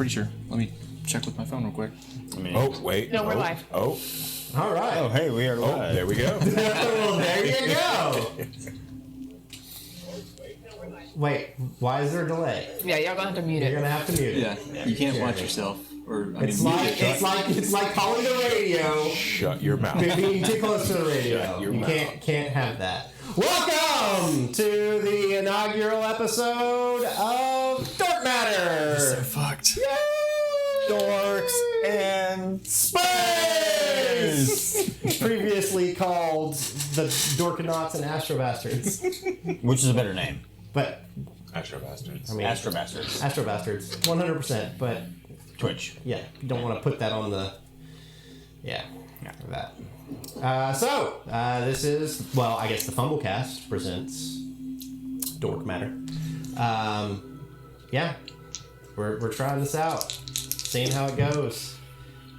pretty sure. Let me check with my phone real quick. Oh, wait. No, we're live. Oh. All right. Oh, hey, we are live. Oh, there we go. Well, there you go. Wait, why is there a delay? Yeah, y'all gonna have to mute You're it. gonna have to mute it. Yeah, you can't watch yourself. Or I It's mean, like it's like calling the radio. Shut your mouth. Being too close to the radio. Shut your You mouth. can't have that. Welcome to the inaugural episode of Dark Matter. so fucked. Dorks and Space! Previously called the Dorkanauts and Astrobastards. which is a better name? But, Astro bastards. I mean, Astrobastards. Astrobastards, 100%. But, Twitch. yeah, you don't want to put that on the. Yeah, that. This is, well, I guess the Fumblecast presents Dork Matter. Yeah, we're trying this out, seeing how it goes.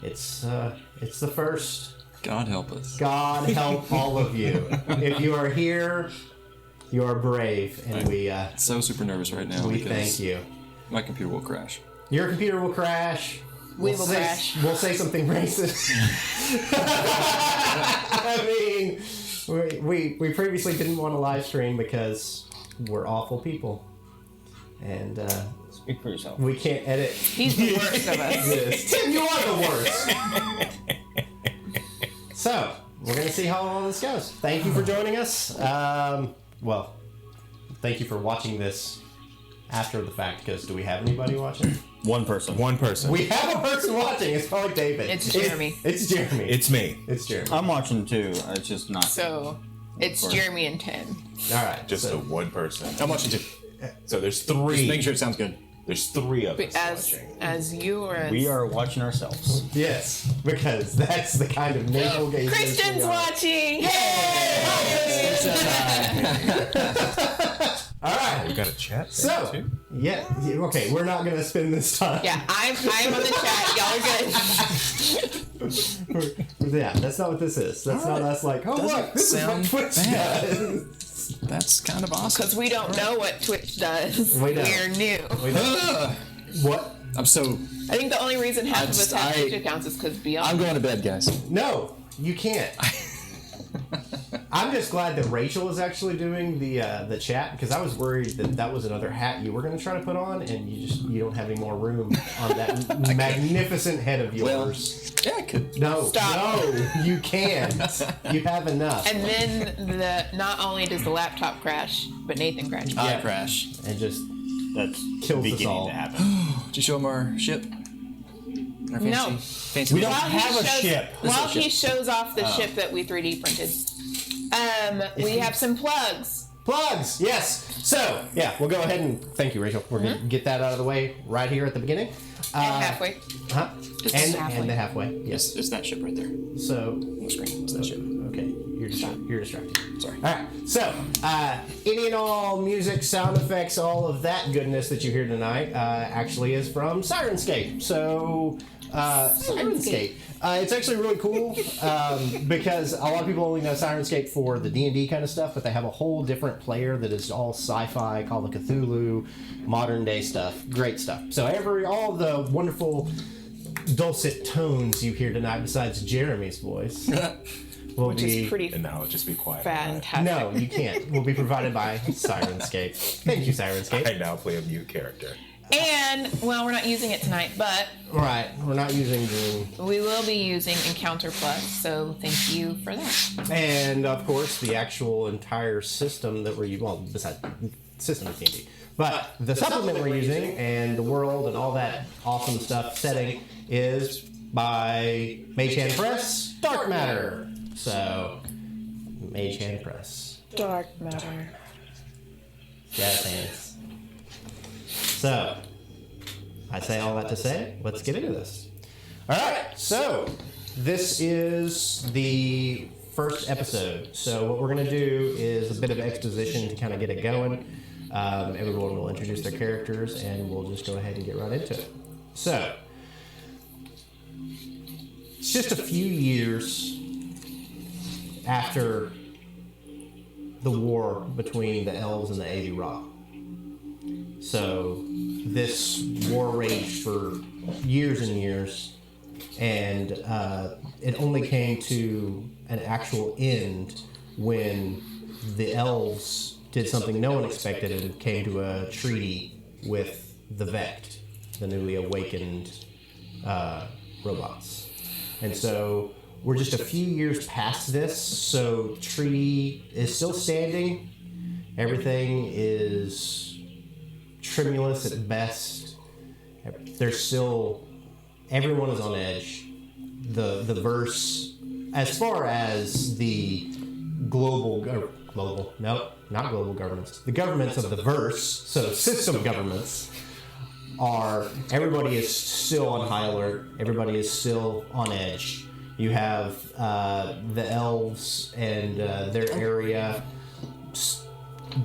It's the first. God help us. God help all of you. If you are here, you are brave, and we So super nervous right now because thank you. my computer will crash. Your computer will crash. We will crash. We'll say something racist. I mean, we previously didn't want to live stream because we're awful people, and Speak for yourself. we can't edit. He's the worst of us. This. Tim, you are the worst. So we're gonna see how all this goes. Thank you for joining us. Well, thank you for watching this after the fact. Because do we have anybody watching? One person. One person. We have a person watching. It's probably David. It's Jeremy. It's Jeremy. It's me. It's Jeremy. I'm watching too. It's just not. So it's Jeremy and 10. All right. Just so, the one person. How much is it? So there's Just making three. sure it sounds good. There's three of us As watching. you or as We are watching ourselves. yes, because that's the kind of navel gazers. Kristen's we are. watching. All right. We got a chat. So thing, too. yeah. Okay. We're not gonna spend this time. Yeah, I'm on the chat. Y'all are good. Yeah. That's not what this is. That's not us. Like, oh Doesn't look, this is what sound Twitch bad. does. That's kind of awesome. Because we don't know what Twitch does. We don't. We're new. What? I'm so. I think the only reason half of us have I- Twitch accounts is because Beyond. I'm going to bed, guys. No, you can't. I'm just glad that Rachel is actually doing the chat because I was worried that was another hat you were going to try to put on, and you don't have any more room on that magnificent head of yours. Yeah, I could. No, Stop. no, you can't. You have enough. And then not only does the laptop crash, but Nathan crashed. I crash. And just That's Kills us beginning all. to happen. Did you show him our ship? Our fancy, No. Fancy We don't While he have a shows- ship. While he shows off the ship that we 3D printed, we have some plugs. plugs. Yes. So yeah, we'll go ahead and thank you, Rachel. We're gonna get that out of the way right here at the beginning. And halfway. Huh? Just And halfway. the halfway. Yes. It's that ship right there So on the screen. It's that ship. okay, you're distracted. Sorry. All right. So, any and all music, sound effects, all of that goodness that you hear tonight actually is from Syrinscape. So, Syrinscape. It's actually really cool because a lot of people only know Syrinscape for the D&D kind of stuff, but they have a whole different player that is all sci-fi, Call of Cthulhu, modern day stuff. Great stuff. So, all the wonderful dulcet tones you hear tonight, besides Jeremy's voice, will Which be is pretty And now just be quiet. fantastic. no, you can't. Will be provided by Syrinscape. Thank you, Syrinscape. I now play a mute character. And, well, we're not using it tonight, but Right, we're not using Zoom. we will be using Encounter Plus, so thank you for that. And, of course, the actual entire system that we're using, well, besides system of D&D. But the supplement we're using and the world and all that awesome stuff setting is by Mage Hand Press, Dark Matter. So, Mage Hand Press. Dark Matter. Jazz hands. So, I say all that to say, let's get into this. All right, so this is the first episode. So what we're going to do is a bit of exposition to kind of get it going. Everyone will introduce their characters, and we'll just go ahead and get right into it. So, it's just a few years after the war between the elves and the Avi Ra. So this war raged for years and years, and it only came to an actual end when the elves did something no one expected and came to a treaty with the Vect, the newly awakened robots. And so we're just a few years past this, so treaty is still standing. Everything is tremulous at best. There's still, everyone is on edge. The verse, as far as the the governments of the verse, so system governments, everybody is still on high alert, everybody is still on edge. You have the elves and their area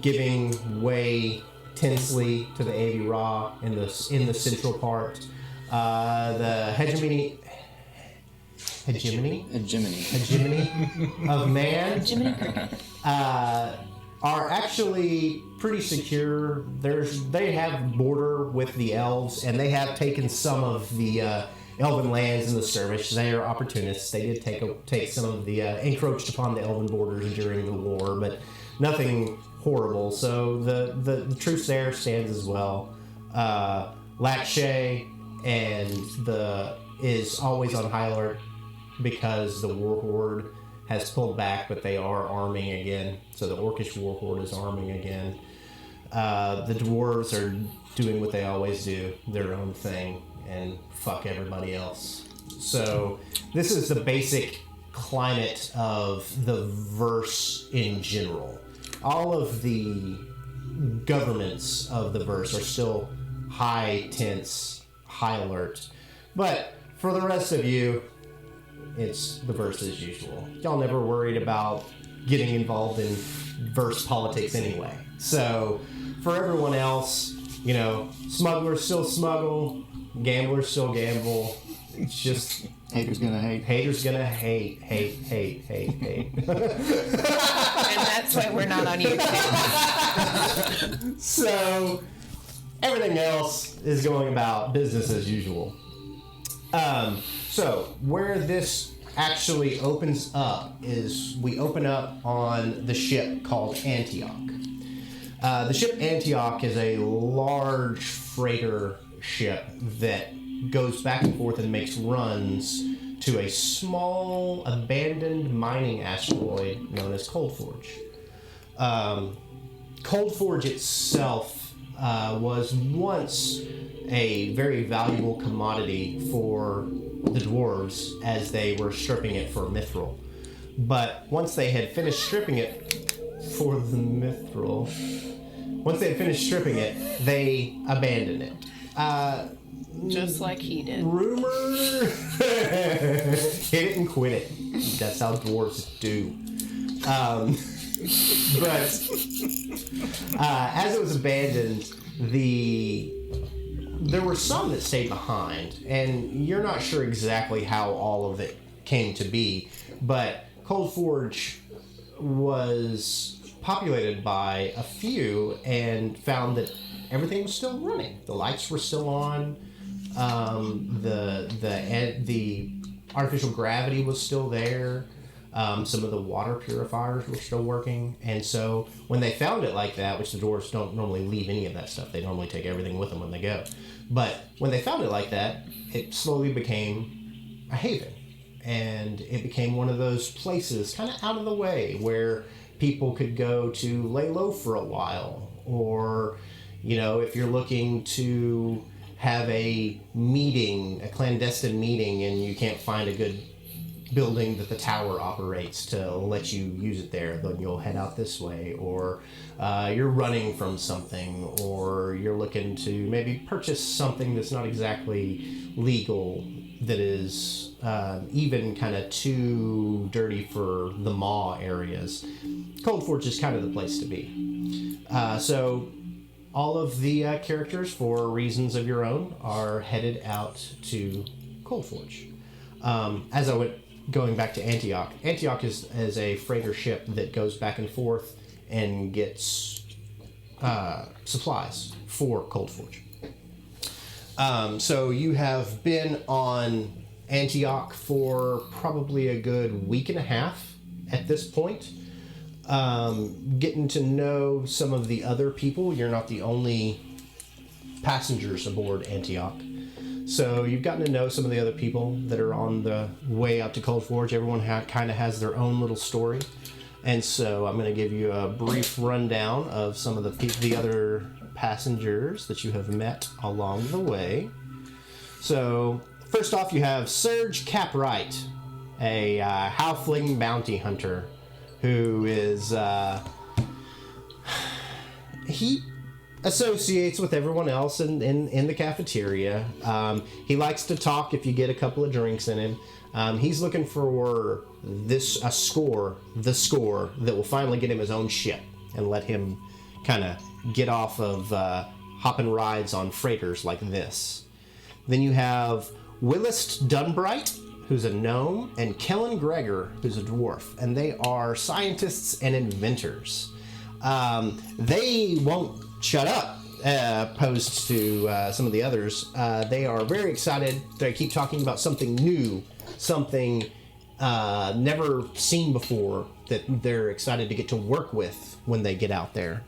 giving way tensely to the Avi Ra in the central part. The hegemony of man are actually pretty secure. They have border with the elves, and they have taken some of the elven lands in the service. They are opportunists. They did take some of the encroached upon the elven borders during the war, but nothing horrible. So the truce there stands as well. Lakshay is always on high alert because the war horde has pulled back, but they are arming again. So the orcish war horde is arming again. The dwarves are doing what they always do, their own thing, and fuck everybody else. So this is the basic climate of the verse in general. All of the governments of the verse are still high tense, high alert. But for the rest of you, it's the verse as usual. Y'all never worried about getting involved in verse politics anyway. So for everyone else, smugglers still smuggle, gamblers still gamble. It's just Haters gonna hate. haters gonna hate. And that's why we're not on YouTube. So everything else is going about business as usual. So where this actually opens up is we open up on the ship called Antioch. The ship Antioch is a large freighter ship that goes back and forth and makes runs to a small abandoned mining asteroid known as Coldforge. Coldforge itself was once a very valuable commodity for the dwarves as they were stripping it for mithril. But once they had finished stripping it for the mithril, they abandoned it. Just like he did. Rumor, hit it and quit it. That's how dwarves do. But as it was abandoned, there were some that stayed behind, and you're not sure exactly how all of it came to be, but Coldforge was populated by a few and found that everything was still running. The lights were still on. The artificial gravity was still there. Some of the water purifiers were still working. And so when they found it like that, which the dwarves don't normally leave any of that stuff, they normally take everything with them when they go. But when they found it like that, it slowly became a haven. And it became one of those places kind of out of the way where people could go to lay low for a while. Or, if you're looking to have a meeting, a clandestine meeting, and you can't find a good building that the tower operates to let you use it there, then you'll head out this way. Or you're running from something, or you're looking to maybe purchase something that's not exactly legal, that is even kind of too dirty for the maw areas. Coldforge is kind of the place to be. So all of the characters, for reasons of your own, are headed out to Coldforge. As I went going back to Antioch, Antioch is a freighter ship that goes back and forth and gets supplies for Coldforge. So you have been on Antioch for probably a good week and a half at this point. Getting to know some of the other people. You're not the only passengers aboard Antioch. So you've gotten to know some of the other people that are on the way out to Cold Forge. Everyone kind of has their own little story. And so I'm going to give you a brief rundown of some of the other passengers that you have met along the way. So first off, you have Serge Capright, a halfling bounty hunter who is... he associates with everyone else in the cafeteria. He likes to talk if you get a couple of drinks in him. He's looking for the score that will finally get him his own ship and let him kind of get off of hopping rides on freighters like this. Then you have Willist Dunbright, who's a gnome, and Kellen Gregor, who's a dwarf, and they are scientists and inventors. They won't shut up, opposed to some of the others. They are very excited. They keep talking about something new, something never seen before that they're excited to get to work with when they get out there.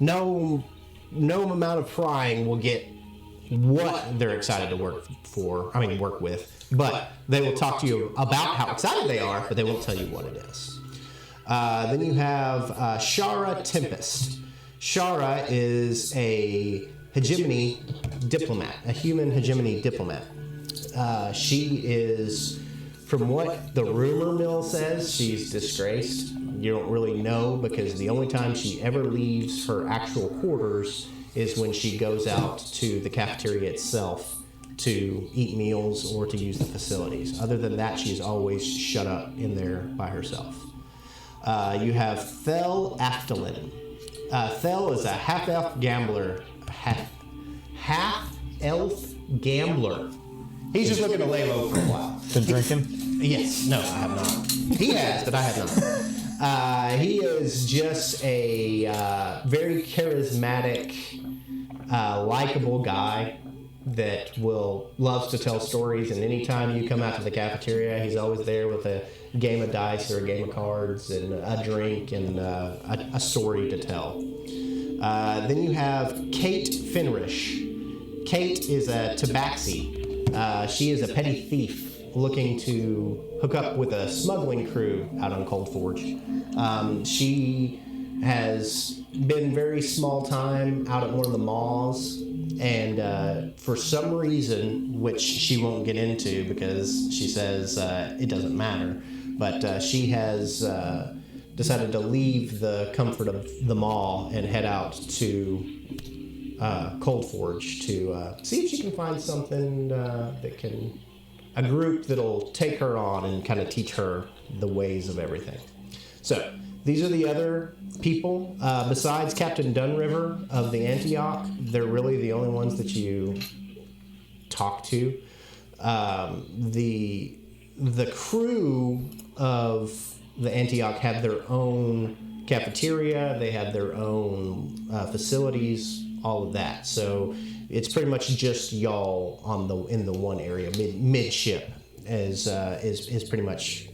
No amount of prying will get what they're excited to work with, but they will talk to you about how excited they are, but they won't tell you what it is. Then you have Shara Tempest. Shara is a hegemony diplomat, a human hegemony diplomat. She is, from what the rumor mill says, she's disgraced. You don't really know because the only time she ever leaves her actual quarters is when she goes out to the cafeteria itself to eat meals or to use the facilities. Other than that, she's always shut up in there by herself. You have Thel Aftalin. Thel is a half-elf gambler. Half-elf gambler. He's just looking to lay low for a while. Been drinking? Yes. No, I have not. He has, but I have not. He is just a very charismatic, likable guy that loves to tell stories, and anytime you come out to the cafeteria, he's always there with a game of dice or a game of cards and a drink and a story to tell. Then you have Kate Finrish. Kate is a tabaxi. She is a petty thief looking to hook up with a smuggling crew out on Cold Forge. She has been very small time out at one of the malls, and for some reason, which she won't get into because she says it doesn't matter, but she has decided to leave the comfort of the mall and head out to Cold Forge to see if she can find something a group that'll take her on and kind of teach her the ways of everything. So these are the other people. Besides Captain Dunriver of the Antioch, they're really the only ones that you talk to. The crew of the Antioch had their own cafeteria. They had their own facilities, all of that. So it's pretty much just y'all in the one area, midship, is pretty much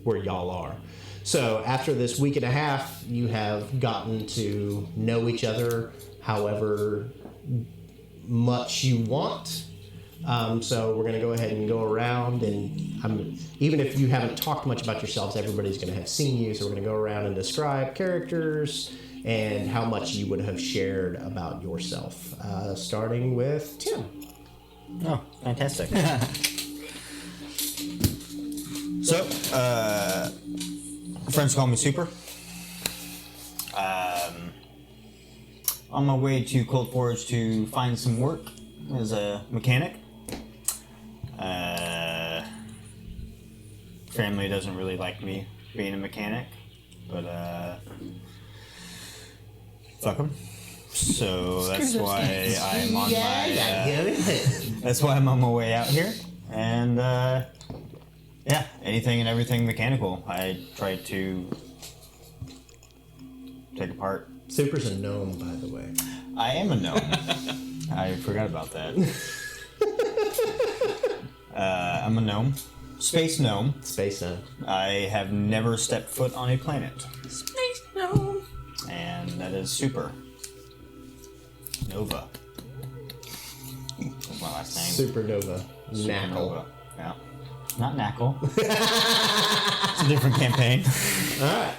where y'all are. So after this week and a half, you have gotten to know each other however much you want. So we're going to go ahead and go around, and even if you haven't talked much about yourselves, everybody's going to have seen you. So we're going to go around and describe characters and how much you would have shared about yourself. Starting with Tim. Oh, fantastic. So, friends call me Super. On my way to Cold Forge to find some work as a mechanic. Family doesn't really like me being a mechanic, but fuck them. So that's why I'm on that's why I'm on my way out here, and yeah, anything and everything mechanical. I try to take apart. Super's a gnome, by the way. I am a gnome. I forgot about that. I'm a gnome. Space gnome. Space Gnome. I have never stepped foot on a planet. Space gnome. And that is super. Nova. That's my last name. Supernova. Knackle. Supernova. Yeah. Not Knackle. It's a different campaign. Alright.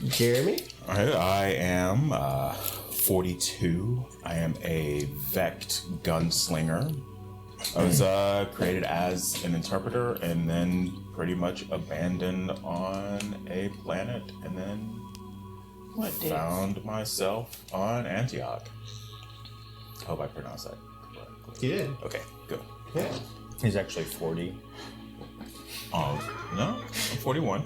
Jeremy? Alright, I am 42. I am a Vect gunslinger. I was created as an interpreter and then pretty much abandoned on a planet and then found myself on Antioch. I hope I pronounced that correctly. You did. Okay, good. Yeah. He's actually 40. No, I'm 41.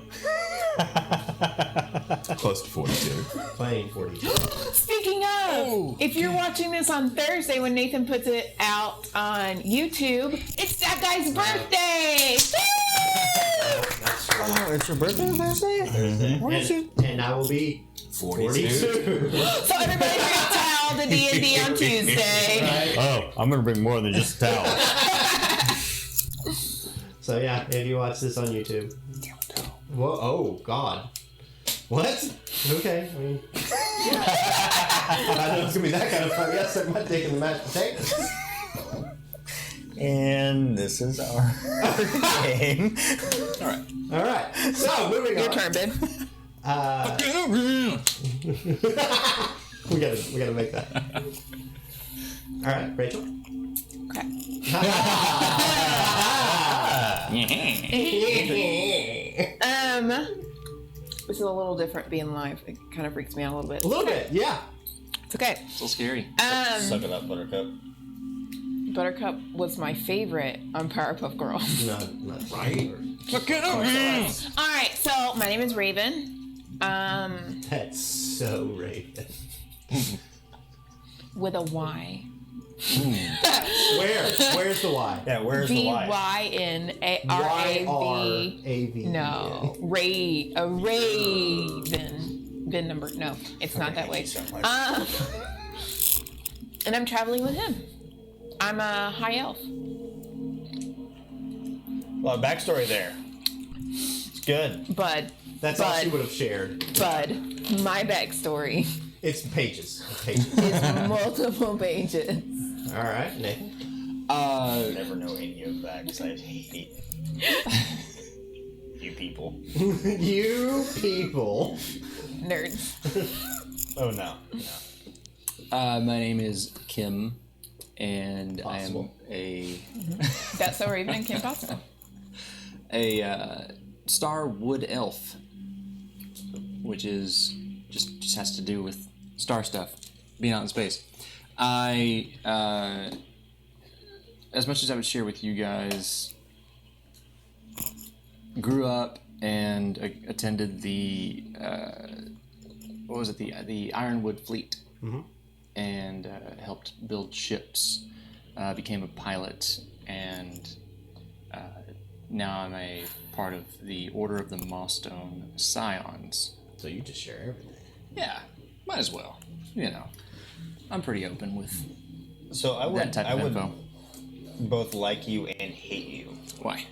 Close to 42. Playing 42. Speaking of, if you're watching this on Thursday when Nathan puts it out on YouTube, it's that guy's birthday! That's true. Oh, it's your birthday on Thursday? And I will be 42. So everybody bring a towel to D&D on Tuesday. Right? Oh, I'm going to bring more than just a towel. So yeah, if you watch this on YouTube. Whoa, oh God. What? Okay, I mean. I know it's gonna be that kind of fun. Yes, suck my dick in the mashed potatoes. And this is our game. Alright, so moving Your on. turn, babe. We gotta make that. Alright, Rachel. Okay. This is a little different being live. It kind of freaks me out a little bit. A little bit, yeah. It's okay. So scary. Suck it up, Buttercup. Buttercup was my favorite on Powerpuff Girls. Not right. All right, so my name is Raven. That's so Raven. With a Y. Where's the Y? Yeah, where's the Y? VYNARAV. Y-R-A-V. No, a raven. VIN number. No, it's not that way. So much. And I'm traveling with him. I'm a high elf. Well, backstory there. It's good. Bud. That's all she would have shared. Bud. My backstory It's pages. Pages. is multiple pages. All right, Nathan. Never know any of that because I hate you people. You people. Nerds. Oh no. My name is Kim, and Possible. I am a That's so Raven and Kim Possible. star wood elf, which is just has to do with star stuff, being out in space. I, as much as I would share with you guys, grew up and attended the the Ironwood Fleet, and helped build ships. Became a pilot, and now I'm a part of the Order of the Mossstone Scions. So you just share everything. Yeah, might as well. You know, I'm pretty open with So I that would type I of would info. both like you and hate you Why?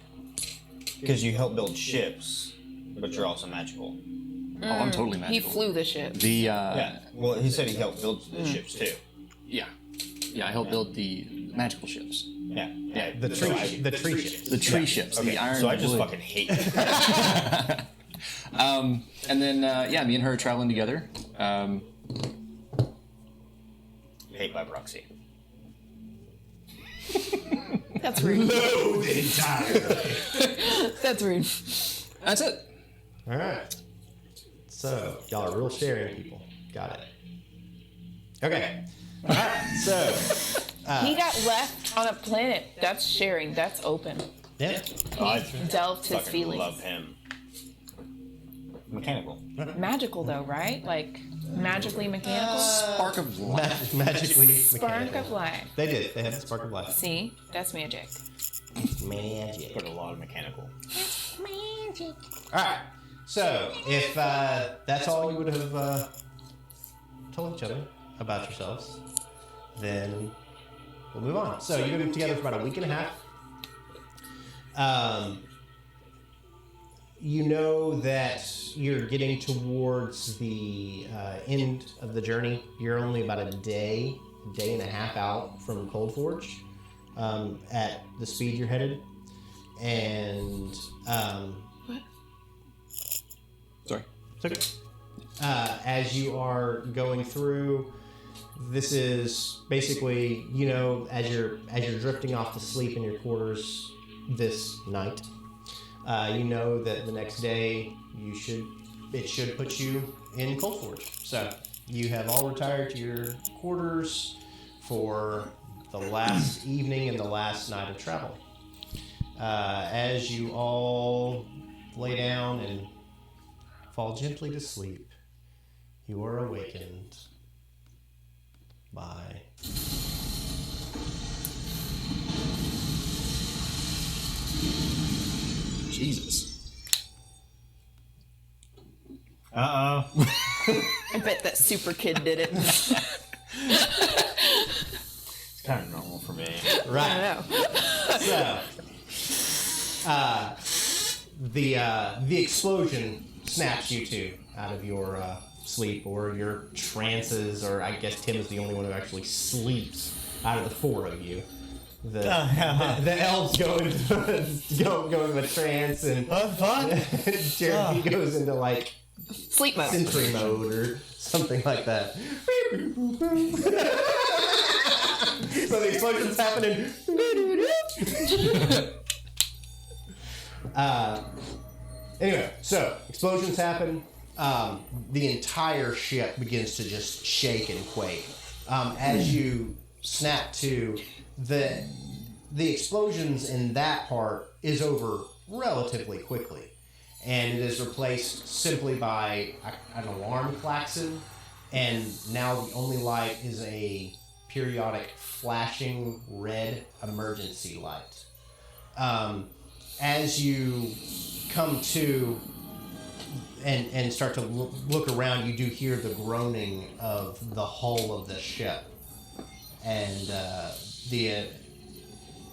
because you help build ships, but you're also magical. Oh, I'm totally He magical. flew the ship. The Yeah. Well, he said he helped build the ships too. yeah, I helped build the magical ships, Yeah. Yeah, The tree ships. the tree ships, Okay. the iron. So I just wood. fucking hate you. And then me and her traveling together. Hate by proxy. That's rude. That's rude. That's it. All right. So y'all are real sharing people. Got it. Okay. All right. So He got left on a planet. That's sharing. That's open. yeah. He delved his Fucking feelings. love him. Mechanical. Magical though, right? Like magically mechanical. Spark of life. Magically Spark mechanical. of life. They did. They had the spark of life. See, that's magic. Magic. But a lot of mechanical. Magic. All right. So if that's all you would have told each other about yourselves, then we'll move on. So you've been together for about a week and a half. You know that you're getting towards the end of the journey. You're only about a day and a half out from Cold Forge at the speed you're headed. And What? Sorry. it's okay. As you are going through, this is basically, you know, as you're drifting off to sleep in your quarters this night. You know that the next day it should put you in Cold Forge. So you have all retired to your quarters for the last evening and the last night of travel. As you all lay down and fall gently to sleep, you are awakened by Jesus. Uh-oh. I bet that super kid did it. It's kind of normal for me. right. I know. So, the explosion snaps you two out of your sleep or your trances, or I guess Tim is the only one who actually sleeps out of the four of you. The elves go into a trance, and Fun. Jeremy goes into like Sleep mode. sentry mode or something like that. So the explosion's happening. Anyway, so explosions happen. The entire ship begins to just shake and quake. As you snap to, the explosions in that part is over relatively quickly. And it is replaced simply by an alarm klaxon, and now the only light is a periodic flashing red emergency light. As you come to and start to look around, you do hear the groaning of the hull of the ship, and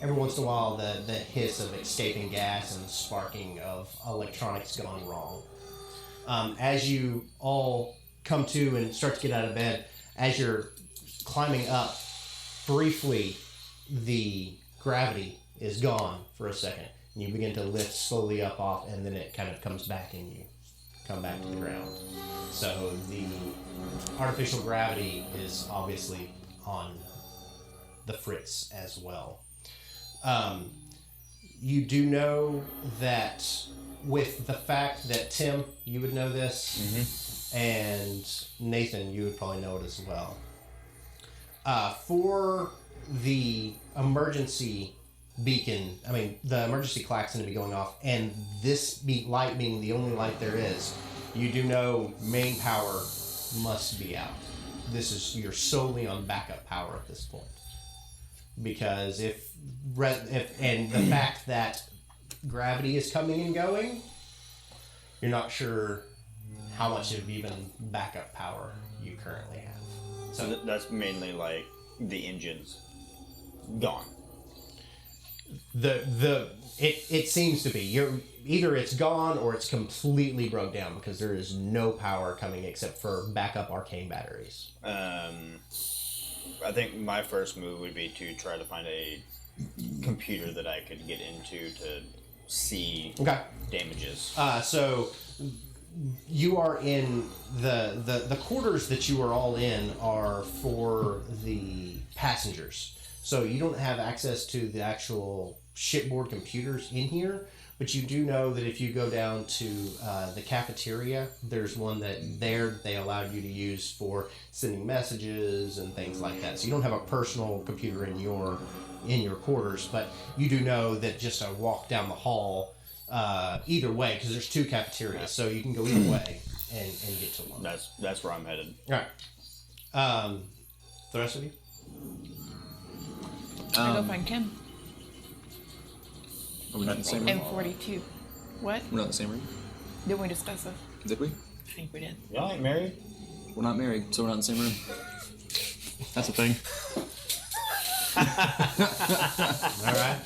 every once in a while the hiss of escaping gas and sparking of electronics gone wrong. As you all come to and start to get out of bed, as you're climbing up, briefly the gravity is gone for a second. And you begin to lift slowly up off, and then it kind of comes back and you come back to the ground. So the artificial gravity is obviously on the fritz as well. You do know that with the fact that Tim, you would know this, and Nathan, you would probably know it as well. For the emergency beacon, the emergency klaxon to be going off, and this light being the only light there is, you do know main power must be out. You're solely on backup power at this point. Because if the fact that gravity is coming and going, you're not sure how much of even backup power you currently have. So that's mainly like the engine's gone. It seems to be either it's gone or it's completely broke down, because there is no power coming except for backup arcane batteries. I think my first move would be to try to find a computer that I could get into to see damages. So you are in the quarters that you are all in are for the passengers. So you don't have access to the actual shipboard computers in here, but you do know that if you go down to the cafeteria, there's one that they allowed you to use for sending messages and things like that. So you don't have a personal computer in your quarters, but you do know that just a walk down the hall, either way, because there's two cafeterias, so you can go either way and get to one. That's where I'm headed. All right. The rest of you? I go find Kim. Are we not in the same room? M42. What? We're not in the same room? Didn't we discuss it? Did we? I think we did. Y'all ain't married? We're not married, so we're not in the same room. That's a thing. All right.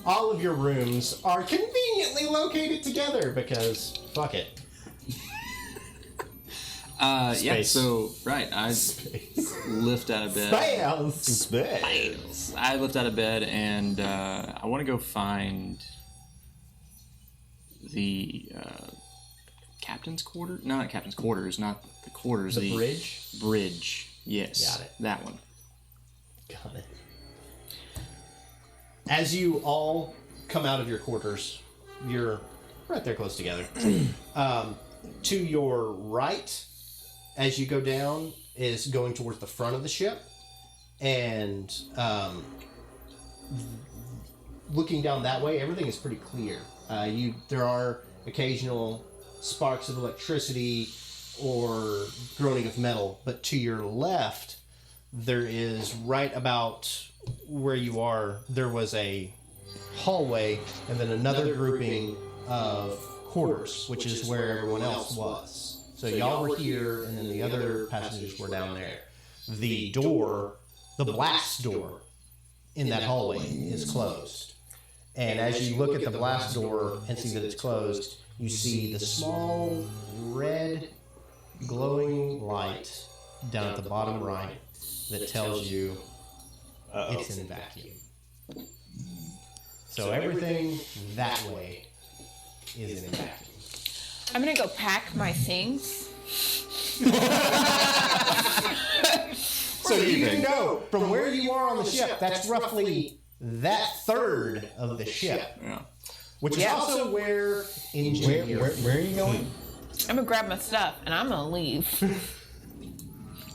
All of your rooms are conveniently located together because fuck it. Yeah, Space. so, right, I lift out of bed. Space. I lift out of bed and I want to go find the captain's quarters. No, not captain's quarters, not the quarters. The bridge? Bridge, yes. Got it. That one. Got it. As you all come out of your quarters, you're right there close together. To your right, as you go down, is going towards the front of the ship. And looking down that way, everything is pretty clear. There are occasional sparks of electricity or groaning of metal, but to your left, there is right about where you are, there was a hallway and then another grouping of quarters, which is where everyone else was. So y'all were here, and then the other passengers were down there. The door, the blast door in that hallway is closed. And as you look at the blast door and see that it's closed, you see the small red glowing light down at the bottom right that tells you it's in vacuum. So everything that way is in vacuum. I'm gonna go pack my things. So you can go from where you are on the ship. That's roughly that third of the ship, Yeah. which is also where engineer. Where are you going? I'm gonna grab my stuff and I'm gonna leave.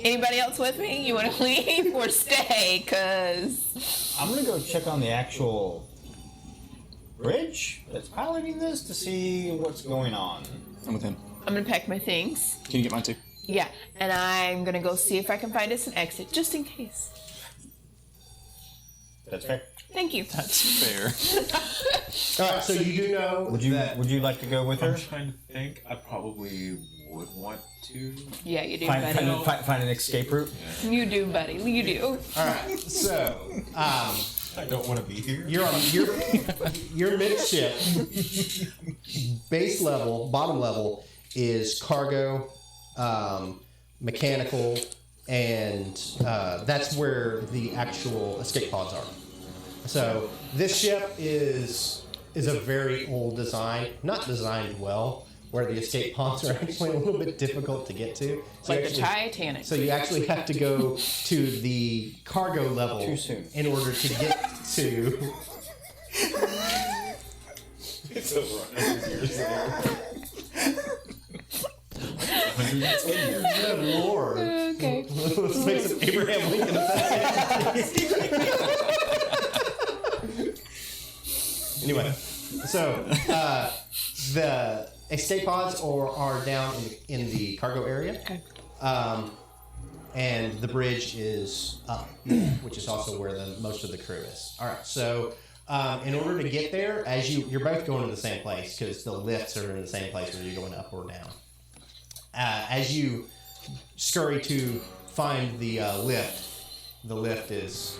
Anybody else with me? You want to leave or stay? Cause I'm gonna go check on the actual bridge that's piloting this to see what's going on. I'm with him. I'm gonna pack my things. Can you get mine too? Yeah, and I'm gonna go see if I can find us an exit, just in case. That's fair. Thank you. That's fair. All right, so you do know Would you that Would you like to go with her? I'm trying to think. I probably would want to. Yeah, you do, Find buddy. find an escape route. You do, buddy. You do. All right, so I don't want to be here. you're on your midship. Base level, bottom level is cargo, mechanical, and that's where the actual escape pods are. So this ship is a very old design, not designed well, where the escape pods are actually a little bit difficult to get to. So Like you the Titanic. So you actually have to go to the cargo level Too soon. in order to get to. It's over 100 years ago. 110 years. Good Lord. Okay. Let's make some Abraham Lincoln effect. Anyway, so the escape pods are down in the cargo area. Okay. And the bridge is up, which is also where most of the crew is. All right, so in order to get there, as you're both going to the same place because the lifts are in the same place whether you're going up or down. As you scurry to find the lift is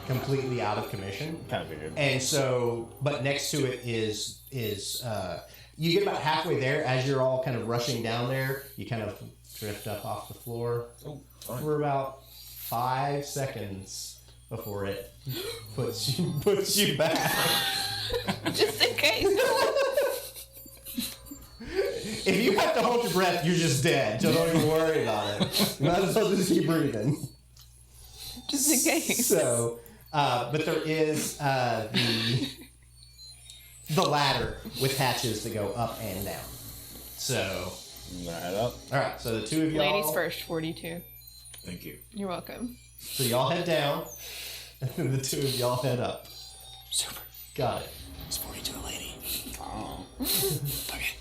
completely out of commission. Kind of figured. And so, but next to it is you get about halfway there. As you're all kind of rushing down there, you kind of drift up off the floor for about 5 seconds before it puts you back. Just in case. If you have to hold your breath, you're just dead. So don't even worry about it. You might as well just keep breathing. Just in case. So, but there is the ladder with hatches that go up and down. So, Right up. all right. So the two of y'all. Ladies first, 42. Thank you. You're welcome. So y'all head down, and then the two of y'all head up. Super. Got it. It's 42 a lady. Oh. Okay.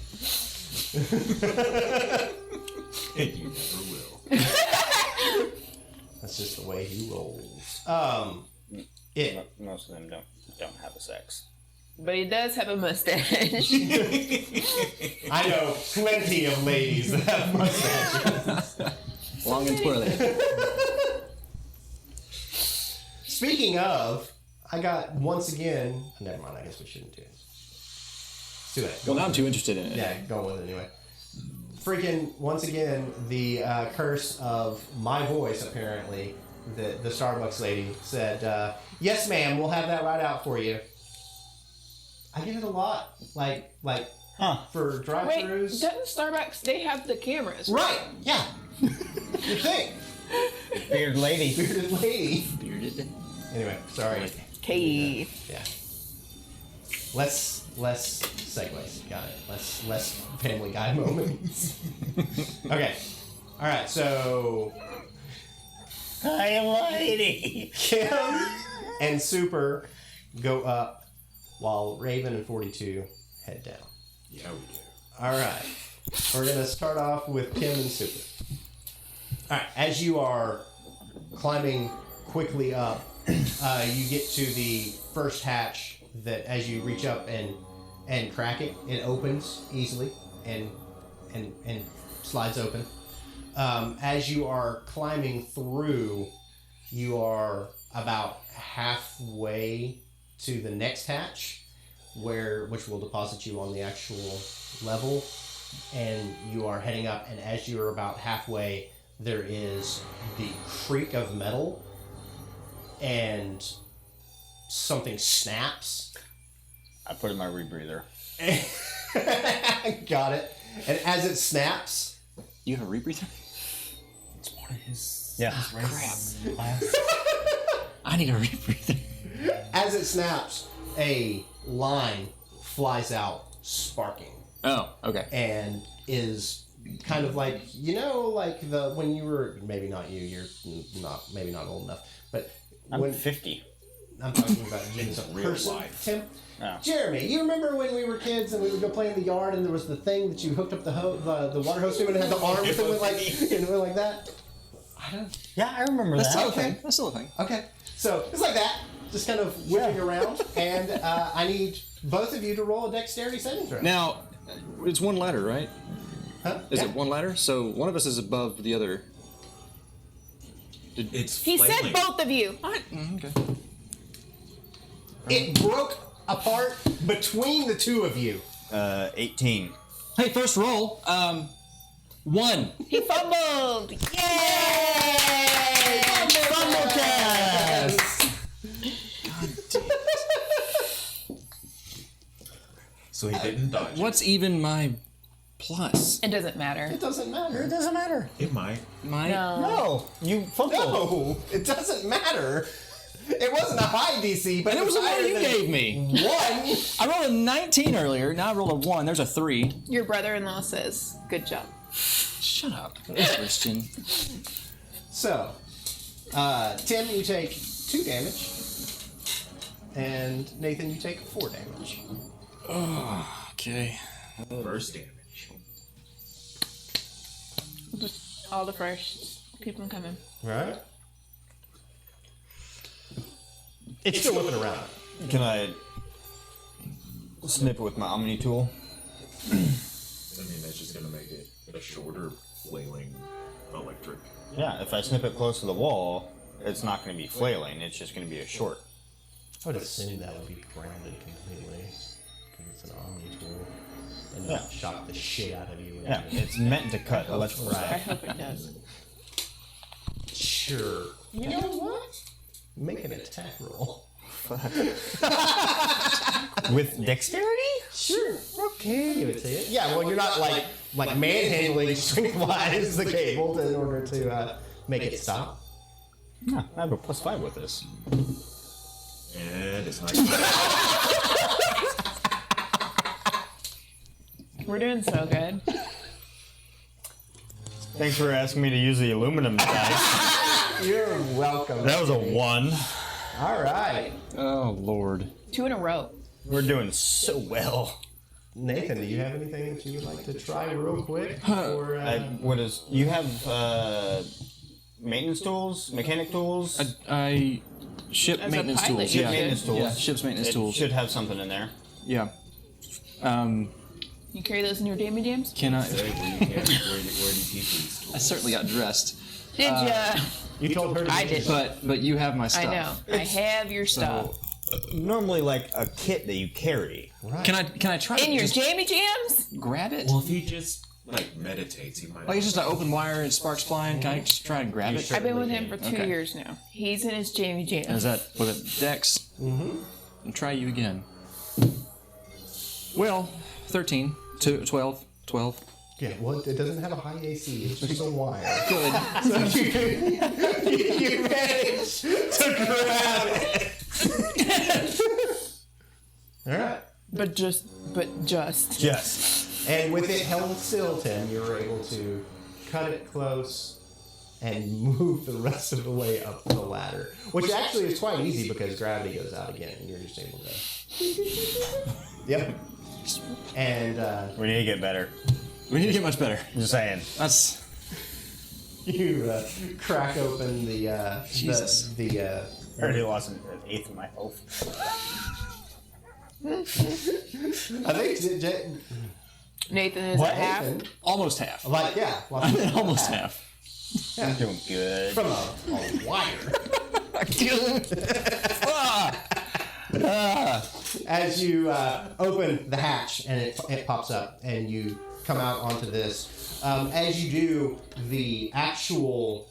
And you never will. That's just the way he rolls. It. Most of them don't have a sex. But he does have a mustache. I know plenty of ladies that have mustaches. Long and twirly. Speaking of, I got once again. Never mind. I guess we shouldn't do it. Let's do it. Well, now I'm too interested in it. Yeah, go with it anyway. Freaking once again, the curse of my voice. Apparently, the Starbucks lady said, "Yes, ma'am. We'll have that right out for you." I get it a lot, like for Wait, drive-thrus. doesn't Starbucks, they have the cameras? Right? Yeah. You think? Bearded lady. Bearded lady. Bearded. Anyway, sorry. Okay. Yeah. Less segues. Got it. Less Family Guy moments. Okay. All right. So Hi, lady. Kim and Super go up, while Raven and 42 head down. Yeah, we do. All right. We're gonna start off with Kim and Super. All right. As you are climbing quickly up, you get to the first hatch. That as you reach up and crack it, it opens easily and slides open. As you are climbing through, you are about halfway to the next hatch, which will deposit you on the actual level, and you are heading up. And as you are about halfway, there is the creak of metal, and something snaps. I put in my rebreather. Got it. And as it snaps, You have a rebreather? It's part of his. Yeah. I need a rebreather. as it snaps, a line flies out, sparking, Oh, okay. and is kind of like like the when you were maybe not you, you're maybe not old enough, but I'm when 50. I'm talking about you as a real person, life. Tim. Oh. Jeremy, you remember when we were kids and we would go play in the yard and there was the thing that you hooked up the water hose to and it had the arm that went like that? I don't. Yeah, I remember That's that. still a thing. That's still a thing. Okay, so it's like that, just kind of whipping around, and I need both of you to roll a dexterity saving throw. Now, it's one ladder, right? Huh? Is Yeah. it one ladder? So one of us is above the other. It's He said flailing. both of you. Okay. It broke apart between the two of you. 18. Hey, first roll. 1. He fumbled. Yay! Fumblecast! So he didn't dodge. What's even my plus? It doesn't matter. It doesn't matter. It doesn't matter. It might. My No, you fumbled. No, it doesn't matter. It wasn't a high DC, but And it was the higher one you than gave me. 1. I rolled a 19 earlier. Now I rolled a 1. There's a 3. Your brother-in-law says, good job. Shut up, Christian. So, Tim, you take 2 damage, and Nathan, you take 4 damage. Okay. First damage. All the firsts. Keep them coming. Right? It's still whipping around. Can I snip it with my Omni tool? I mean, that's just gonna make it a shorter flailing electric. Yeah, if I snip it close to the wall, it's not going to be flailing. It's just going to be a short. I would assume that would be branded completely, because it's an Omni tool, and Yeah. not shock the shit out of you. Yeah, it's meant to cut electrical I stuff. hope it does. Sure. You know what? Make an attack roll. With dexterity? Sure. Okay. Give it to you. Yeah, well, you're not like manhandling strength-wise the cable in order to make it stop. Yeah, I have a +5 with this. And it's not. We're doing so good. Thanks for asking me to use the aluminum dice. You're welcome. That was a 1. All right. Oh, Lord. 2 in a row. We're doing so well. Nathan, do you have anything that you would like to try real quick? Or, What is... You have maintenance tools? Mechanic tools? I ship As a maintenance pilot, tools. you Yeah. should. maintenance tools. Yeah, ship's maintenance It tools. should have something in there. Yeah. You carry those in your dammy dams? Can I? Say, where do you keep these tools? I certainly got dressed. Did ya? You told her to I do did. that. But you have my I stuff. know. I have your stuff. Normally, like a kit that you carry. Right. Can I try In to your just jammy jams? grab it? Well, if he just meditates, he might. Like it's just an open wire and sparks flying. Can I just try and grab it? I've been with him for 2 Okay. years now. He's in his jammy jams. Is that with it? Dex? Mm-hmm. And try you again. Well, 13, 12. Yeah, well, it doesn't have a high AC. It's just a wire. Good. So you managed to grab it. All right. But just. Just. And with it held still, Tim, you were able to cut it close and move the rest of the way up the ladder. Which actually is quite easy because gravity goes out again and you're just able to... Yep. And We need to get better. We need to get much better. Just saying. That's you crack open the... Jesus. I already lost an eighth of my health. I think... Nathan is What? at half. Nathan, almost half. like, yeah. Almost half. I'm doing good. From a wire. As you open the hatch and it pops up and you come out onto this, as you do, the actual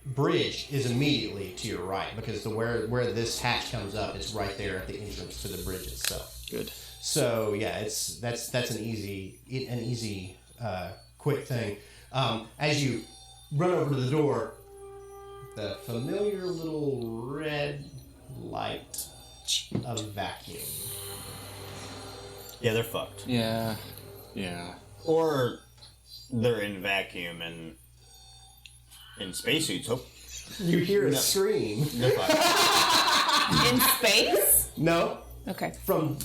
bridge is immediately to your right because where this hatch comes up is right there at the entrance to the bridge itself. Good. So yeah, that's an easy quick thing. As you run over to the door, the familiar little red light of vacuum. Yeah, they're fucked. Yeah. Or they're in vacuum and in spacesuits. Oh, You hear a scream. they're fucked. In space? No, Okay. from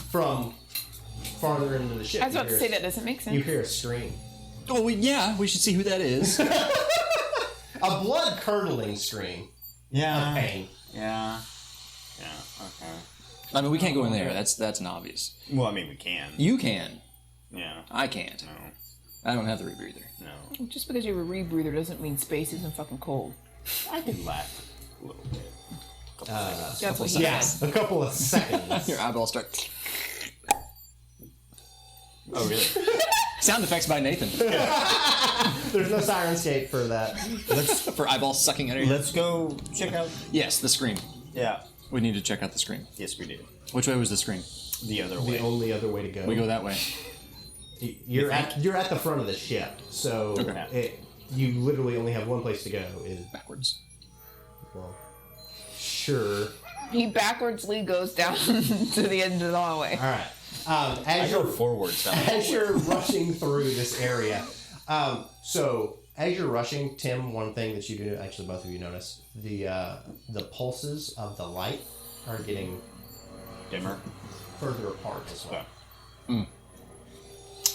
farther into the ship. I was about you to hear say that doesn't make sense. You hear a scream. Oh, we should see who that is. A blood-curdling scream Yeah. of pain. Yeah. Yeah. Okay. I mean, we can't go in there. That's an obvious. Well, I mean, we can. You can. Yeah. I can't. No. I don't have the rebreather. No. Just because you're a rebreather doesn't mean space isn't fucking cold. I can laugh a little bit. That's what he Yes, said. a couple of seconds. Your eyeballs start. Oh, really? Sound effects by Nathan There's no Syrinscape for that. for eyeball sucking energy. Let's go check out. Yes, the scream. Yeah. We need to check out the scream. Yes, we did. Which way was the scream? The other The way. only other way to go. We go that way. You're at the front of the ship, so Okay. you literally only have one place to go. Is Backwards. well, sure. He backwardsly goes down to the end of the hallway. All right. I As go you're forwards. as you're rushing through this area, so as you're rushing, Tim, one thing that you do, actually both of you notice, the pulses of the light are getting Dimmer. further apart as well.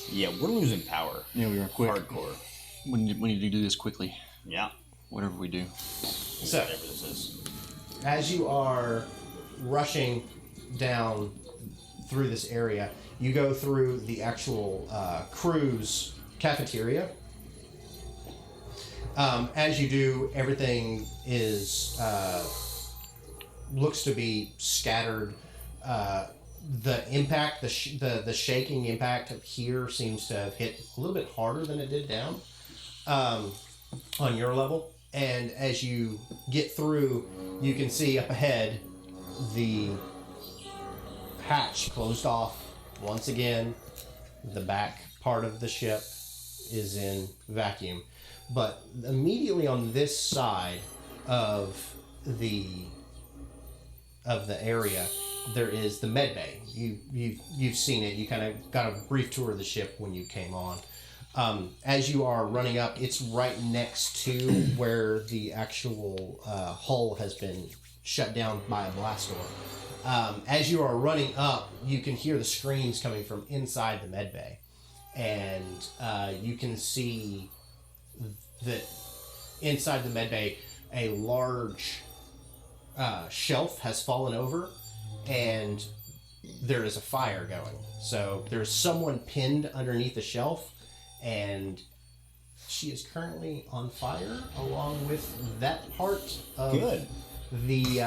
Yeah, we're losing power. Yeah, we are quick. Hardcore. We need to do this quickly. Yeah. Whatever we do. So, Whatever this is. as you are rushing down through this area, you go through the actual crew's cafeteria. As you do, everything is looks to be scattered. The impact, the shaking impact of here seems to have hit a little bit harder than it did down on your level. And as you get through, you can see up ahead the hatch closed off once again. The back part of the ship is in vacuum. But immediately on this side of the area, there is the med bay. You've seen it. You kind of got a brief tour of the ship when you came on. As you are running up, it's right next to where the actual hull has been shut down by a blast door. As you are running up, you can hear the screams coming from inside the med bay, and you can see that inside the med bay, a large shelf has fallen over, and there is a fire going. So there's someone pinned underneath the shelf, and she is currently on fire, along with that part of Good. the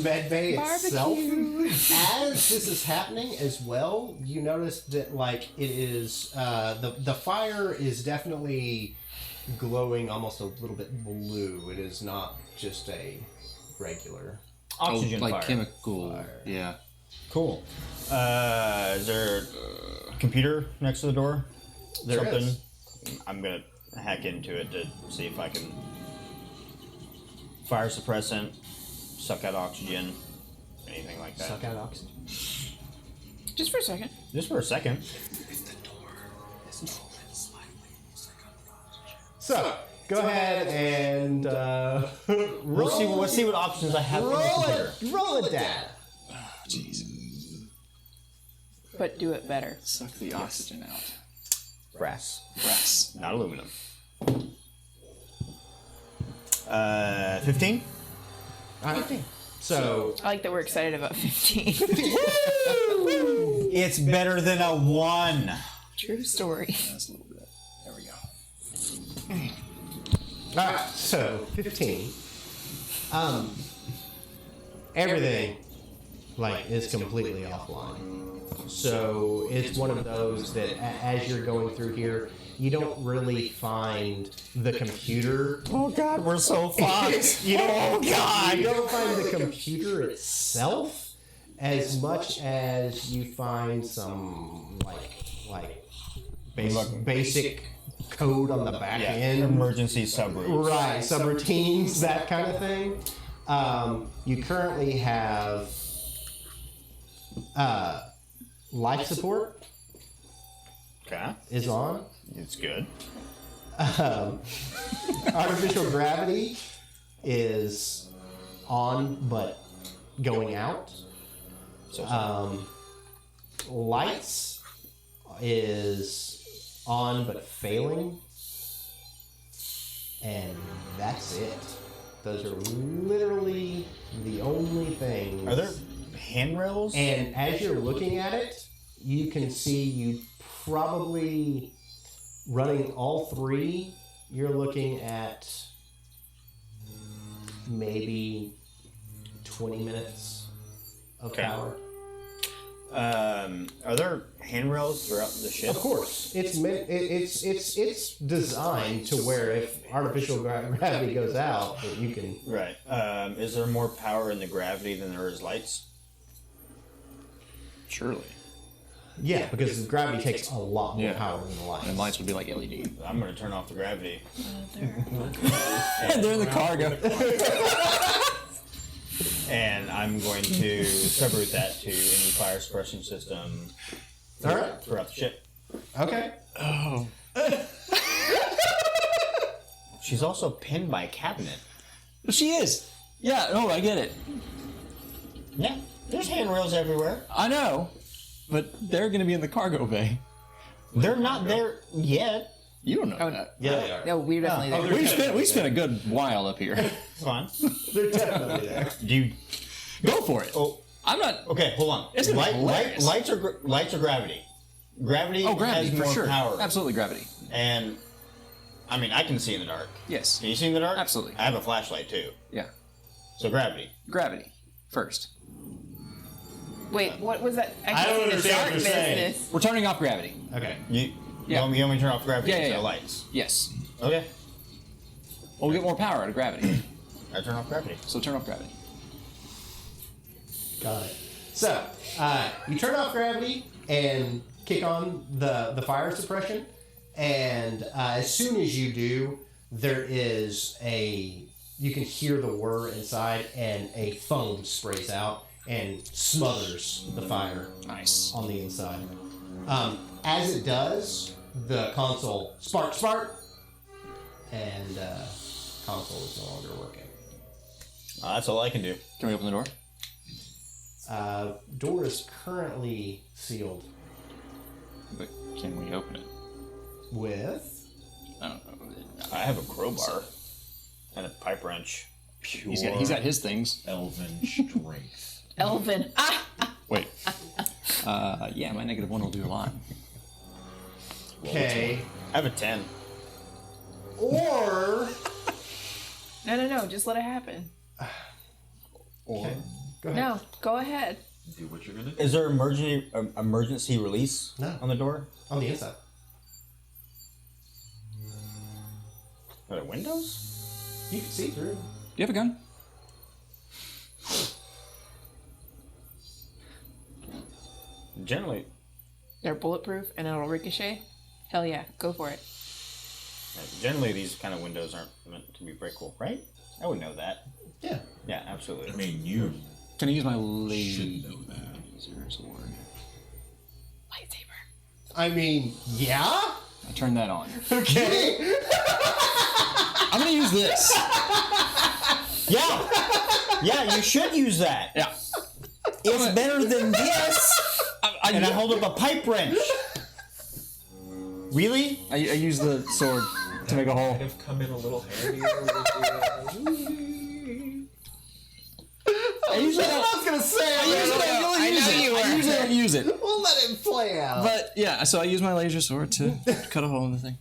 med bay itself. As this is happening as well, you notice that like it is the fire is definitely glowing almost a little bit blue. It is not just a regular Oxygen like fire. chemical. Fire. Yeah. Cool. Is there a computer next to the door? There Something? is. I'm gonna hack into it to see if I can fire suppressant, suck out oxygen, anything like that. Suck out oxygen. Just for a second. Just for a second. So go ahead and roll. Let's see what options I have. Roll a data. Jeez. But do it better. Suck the oxygen out. Brass, Brass. not aluminum. 15. 15. So I like that we're excited about 15. It's better than a 1. True story. That's a little bit. There we go. alright, so 15. Everything like is completely offline. So it's one of those that as you're going through here, you don't really find the computer. Oh God, we're so fucked. You don't find the computer itself as much as you find some like basic code on the back end. Emergency subroutines. Right, subroutines, that kind of thing. You currently have life support Okay, is on. it's good. Artificial gravity is on, but going out. So Lights is on, but failing. And that's it. Those are literally the only things. are there handrails? And as you're looking at it, you can see you probably running all three. You're looking at maybe 20 minutes of Okay. power. Are there handrails throughout the ship? Of course, it's designed to where if artificial gravity goes out, that you can. Right. Is there more power in the gravity than there is lights? Surely. Yeah, because gravity takes a lot more Yeah. power than the lights. And lights would be like LED. I'm going to turn off the gravity. They're in the cargo. And I'm going to subroute that to any fire suppression system All right. throughout the ship. Okay. Oh. She's also pinned by a cabinet. She is. Yeah, no, I get it. Yeah, there's handrails everywhere. I know. But they're going to be in the cargo bay. They're not there yet. You don't know that. Yeah, they are. No, we're definitely there. We spent a good while up here. It's fine. They're definitely there. Do you? Go for it. Oh, I'm not. okay. Hold on. It's gonna be hilarious. Lights are gravity. Gravity, Gravity, has for more sure. power. Absolutely gravity. And I mean, I can see in the dark. Yes. Can you see in the dark? Absolutely. I have a flashlight too. Yeah. So gravity. Gravity. First. Wait, what was that? I don't can see the understand dark what you're saying. business. We're turning off gravity. Okay. You Yeah. want me to turn off gravity Yeah, yeah, instead yeah. of lights? Yes. Okay. Well, we'll get more power out of gravity. I turn off gravity. So turn off gravity. Got it. So, you turn off gravity and kick on the fire suppression, and as soon as you do, there is you can hear the whir inside, and a foam sprays out and smothers the fire Nice. on the inside. As it does, the console spark, and console is no longer working. That's all I can do. Can we open the door? Door is currently sealed But can we open it? with. I don't know. I have a crowbar and a pipe wrench. He's got his things. Elven strength. Elvin. Ah! Wait. Yeah, my -1 will do a lot. Okay. I have a 10. Or... No. Just let it happen. Okay. Go ahead. No, go ahead. Do what you're gonna do. Is there emergency release on the door? On the inside. Are there windows? You can see through. Do you have a gun? Generally, They're bulletproof and it'll ricochet. Hell yeah, go for it. these kind of windows aren't meant to be breakable, right? I would know that. Yeah. Yeah, absolutely. I mean, you Can I use my should laser know that. sword? Lightsaber. I mean, yeah? I turn that on. Okay. I'm gonna use this. Yeah, you should use that. Yeah. It's better than this. And I hold up a pipe wrench. Really? I use the sword to make a hole. Might have come in a little handier with I usually That's what I was gonna say. I usually don't use it. We'll let it play out. But yeah, so I use my laser sword to cut a hole in the thing.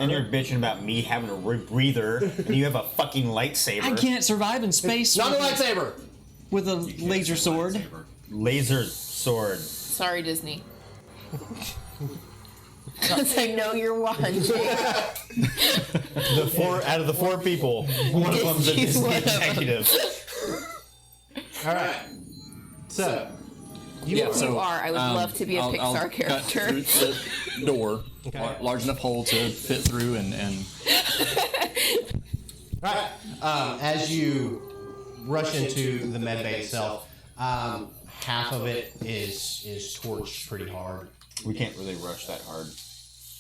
And you're bitching about me having a rebreather, and you have a fucking lightsaber. I can't survive in space Not a lightsaber. with a laser sword. Laser sword. Sorry, Disney. Because I know you're watching. The four out of the 4 people, one of them's a He's Disney one of 'em. executive. All right. So, You are. I would love to be a I'll Pixar cut character. through the door, Okay. large enough hole to fit through, and all right. As you rush into the med bay itself, half of it is torched pretty hard. We can't really rush that hard.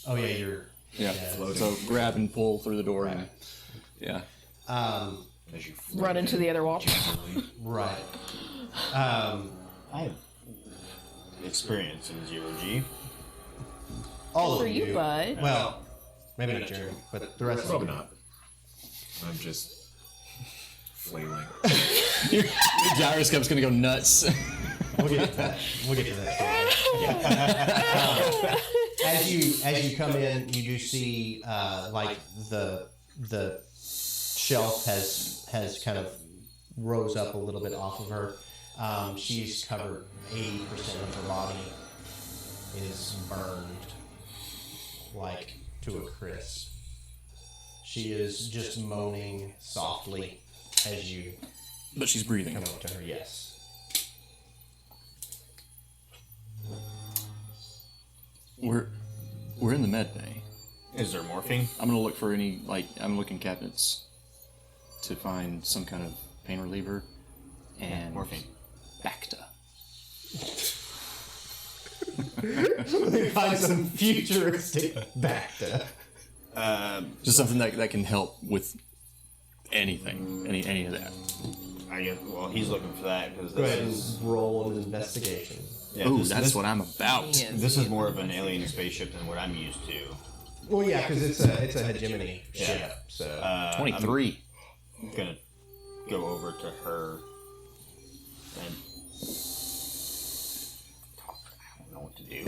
Oh yeah, you're. yeah. So grab and pull through the door, and yeah. as you Run into the other wall. Right. I have experience in zero-G. All For of you, you. bud. Well, maybe not Jeremy, but the rest probably of you. not. I'm just flailing. Your gyroscope's gonna go nuts. We'll get to that. We'll get to that. As you come in, you do see like the shelf has kind of rose up a little bit off of her. She's covered 80% of her body is burned like to a crisp. She is just moaning softly as you But she's breathing. come up to her. Yes. We're in the med bay. Is there morphine? I'm gonna look for any I'm looking cabinets to find some kind of pain reliever and Morphine. Bacta. Find some futuristic Bacta. Just something that can help with anything, any of that. I guess. Well, he's looking for that because Go this ahead is. and roll an investigation. Yeah, Ooh, this, that's this, what I'm about. Yes. This is more of an alien spaceship than what I'm used to. Well, yeah, because it's a hegemony ship. So 23. I'm gonna go over to her and talk. I don't know what to do.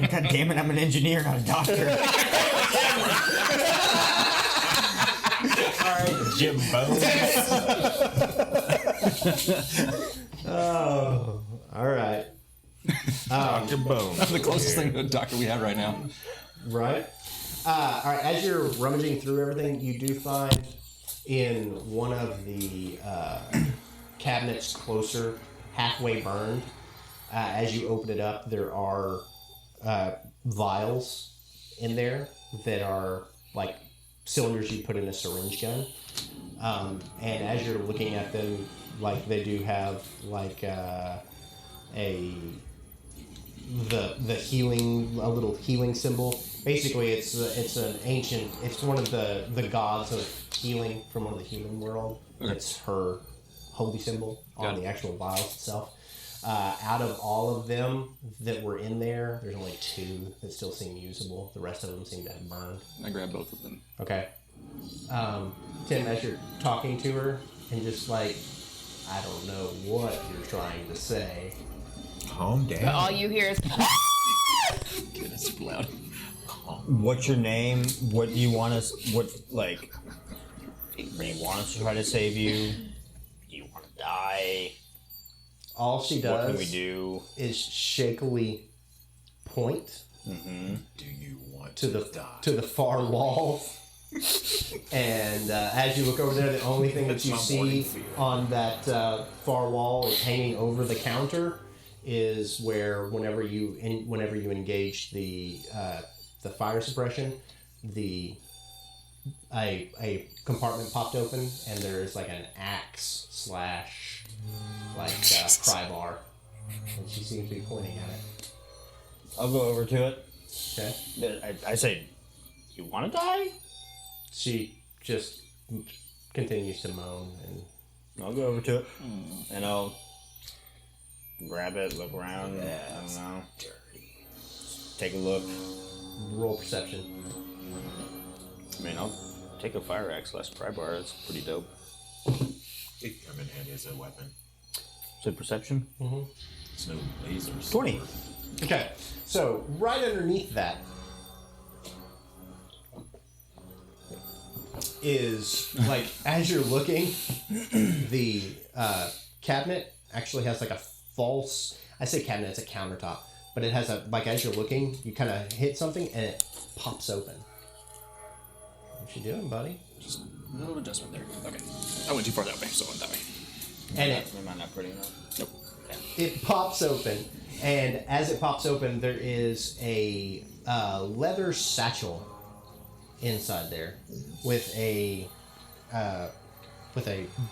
God damn it! I'm an engineer, not a doctor. Jim Bones. oh, all right, Dr. Bones. The closest thing to a doctor we have right now. right. All right. As you're rummaging through everything, you do find in one of the cabinets closer, halfway burned. As you open it up, there are vials in there that are like cylinders you put in a syringe gun. And as you're looking at them, like they do have like the healing, a little healing symbol. Basically, it's an ancient. It's one of the gods of healing from one of the human world. It's her holy symbol on the actual vials itself. Out of all of them that were in there, there's only 2 that still seem usable. The rest of them seem to have burned. I grab both of them. Okay. Tim, as you're talking to her and just like, I don't know what you're trying to say. Calm But down. all you hear is Good, that's super loud. What's your name? What do you want us? What like? Do you want us to try to save you? Do you want to die? All she does What can we do? is shakily point Do you want to to the die? to the far wall. And as you look over there, the only thing that That's you my see morning fear. on that far wall hanging over the counter is where whenever you engage the fire suppression, a compartment popped open and there's like an axe slash pry bar, and she seems to be pointing at it. I'll go over to it. Okay. I say, you want to die? She just continues to moan and. I'll go over to it, and I'll grab it, look around. I don't know. Take a look. Roll perception. I mean, I'll take a fire axe less pry bar. That's pretty dope. It could come in handy as a weapon. So perception. It's no lasers. 20. Okay, so right underneath that is, like, as you're looking, the cabinet actually has like a false, I say cabinet, it's a countertop, but it has a, like, as you're looking, you kind of hit something and it pops open. What you doing, buddy? Just a little adjustment there. Okay. I went too far that way, so I went that way. And it Am I not pretty enough? Nope. It pops open, and as it pops open, there is a leather satchel inside there with a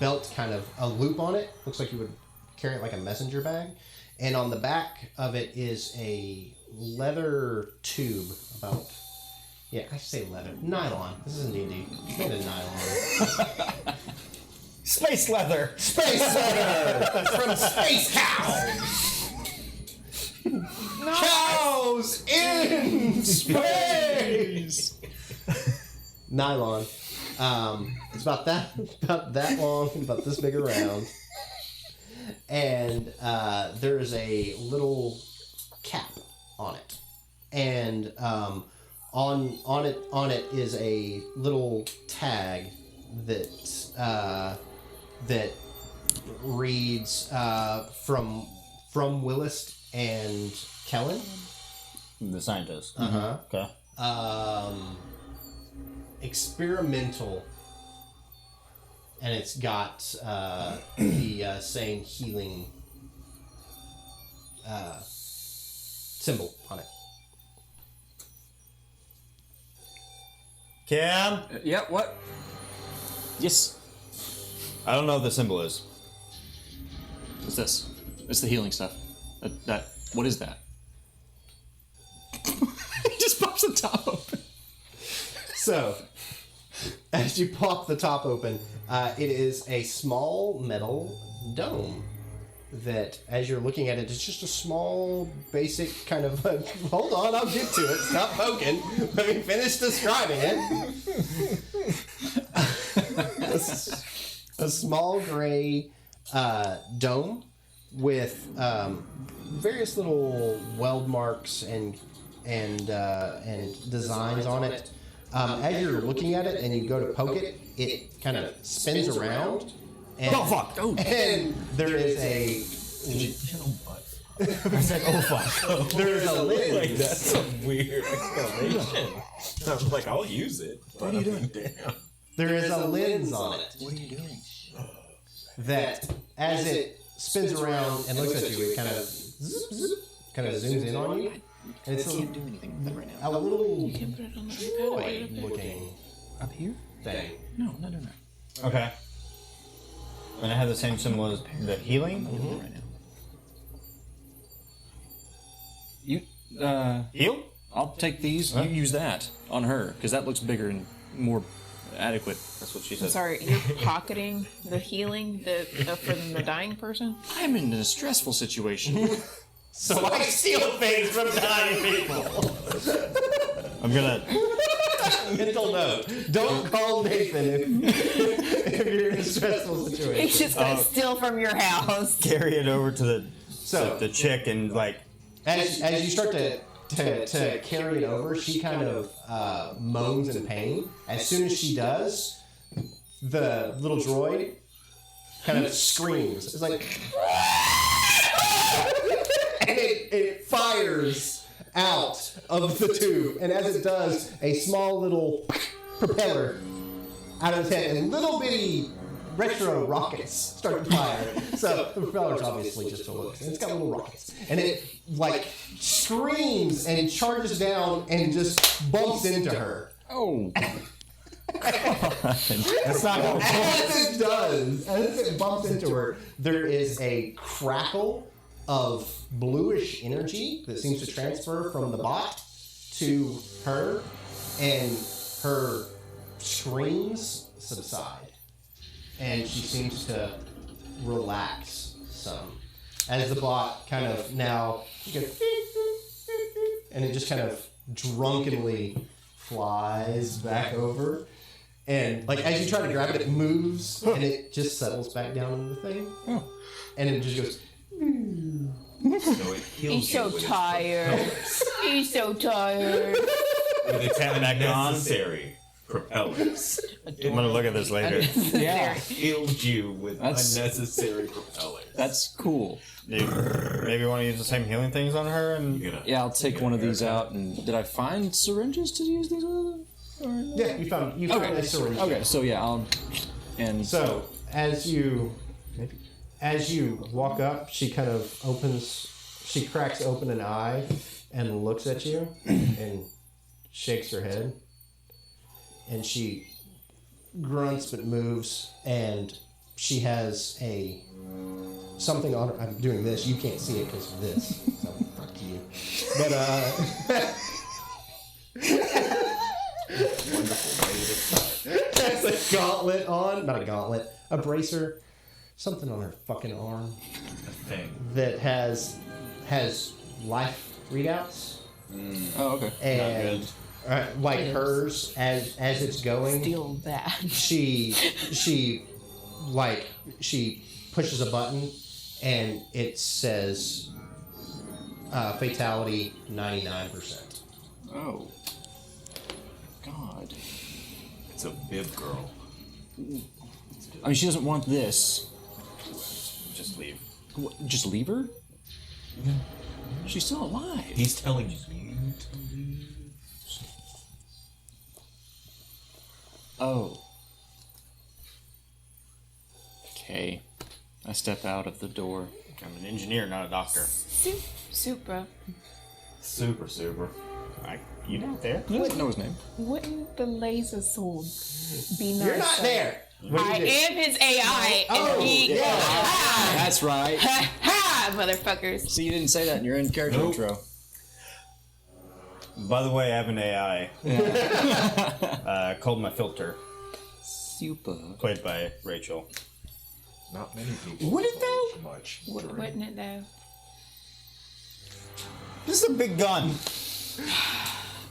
belt, kind of a loop on it. Looks like you would carry it like a messenger bag. And on the back of it is a leather tube about, yeah, I should say leather. Nylon. This isn't D&D. It's made of nylon. Space leather! Space leather! From Space Cow! Cows in space! Nylon. It's about that long, about this big around. And there's a little cap on it. And on it is a little tag that reads from Willist and Kellen. The scientist. Uh-huh. Okay. Experimental, and it's got the same healing symbol on it. Cam? Yeah, what? Yes. I don't know what the symbol is. What's this? It's the healing stuff. What is that? It just pops the top open. So, as you pop the top open, it is a small metal dome that, as you're looking at it, it's just a small, basic kind of... hold on, I'll get to it. Stop poking. Let me finish describing it. A small gray dome with various little weld marks and designs on it. As you're looking at it and you go to poke it, it kind of spins around. And, Oh, fuck! Oh. And there is a... I said, oh, fuck. There is a lid. Like, that's a weird explanation. I was like, I'll use it. What are you doing? Damn. There is a lens on it What are you doing? that, as it spins around and looks at you, it kind of zooms in on you. And it's I can't do anything with that right now. a little You can put it on the droid iPad. looking Up here? thing. No, I'm not doing that. Okay. And I have the same symbol as the healing? I'm doing it right now. You, Heal? I'll take these. You use that on her, because that looks bigger and more adequate. That's what she I'm said. sorry, you're pocketing the healing from the dying person? I'm in a stressful situation. So I steal things from dying people. I'm gonna... Mental note: don't call Nathan if you're in a stressful situation. He's just gonna steal from your house. carry it over to So- the chick and, like... As you start to to carry it over, she kind of moans in pain. As soon as she does, the little droid kind of screams. It's like, and it fires out of the tube, and as it does, a small little propeller out of its head, and little bitty retro rockets start to fire. So the propeller's obviously just a look, and it's got little rockets, and it like screams and charges down and just bumps into her. Oh. That's not how As it bumps into her, there is a crackle of bluish energy that seems to transfer from the bot to her, and her screams subside, and she seems to relax some as the bot kind of now goes, and it just kind of drunkenly flies back over. And like as you try to grab it, it moves and it just settles back down in the thing. And it just goes. So it heals He's so you with its tired. He's so tired. With its unnecessary propellers. I'm gonna look at this later. Yeah. Healed you with That's- unnecessary propellers. That's cool. Maybe want to use the same healing things on her, and Yeah, I'll take one of these out. And did I find syringes to use these with? Yeah, you found a syringe. Okay, so yeah, So as you walk up, she kind of she cracks open an eye and looks at you and shakes her head, and she grunts but moves, and she has something on her. I'm doing this. You can't see it because of this. So fuck you. But has a gauntlet on. Not a gauntlet. A bracer. Something on her fucking arm Thing. that has life readouts. Oh, okay. And like hers, as it's going, Still bad. she pushes a button and it says fatality 99%. Oh. God. It's a bib girl. I mean, she doesn't want this. Just leave. Just leave her? She's still alive. He's telling you to leave. Oh. Okay. I step out of the door. I'm an engineer, not a doctor. Super. Super. You not there? I don't know his name. Wouldn't the laser sword be nice? You're not there. What do I you do? am his AI. Oh, and he, yeah. That's right. Ha ha, motherfuckers. See, you didn't say that in your in-character intro. By the way, I have an AI called my filter, Super. played by Rachel. Not many people. Would it though? Much. Wouldn't it though? This is a big gun,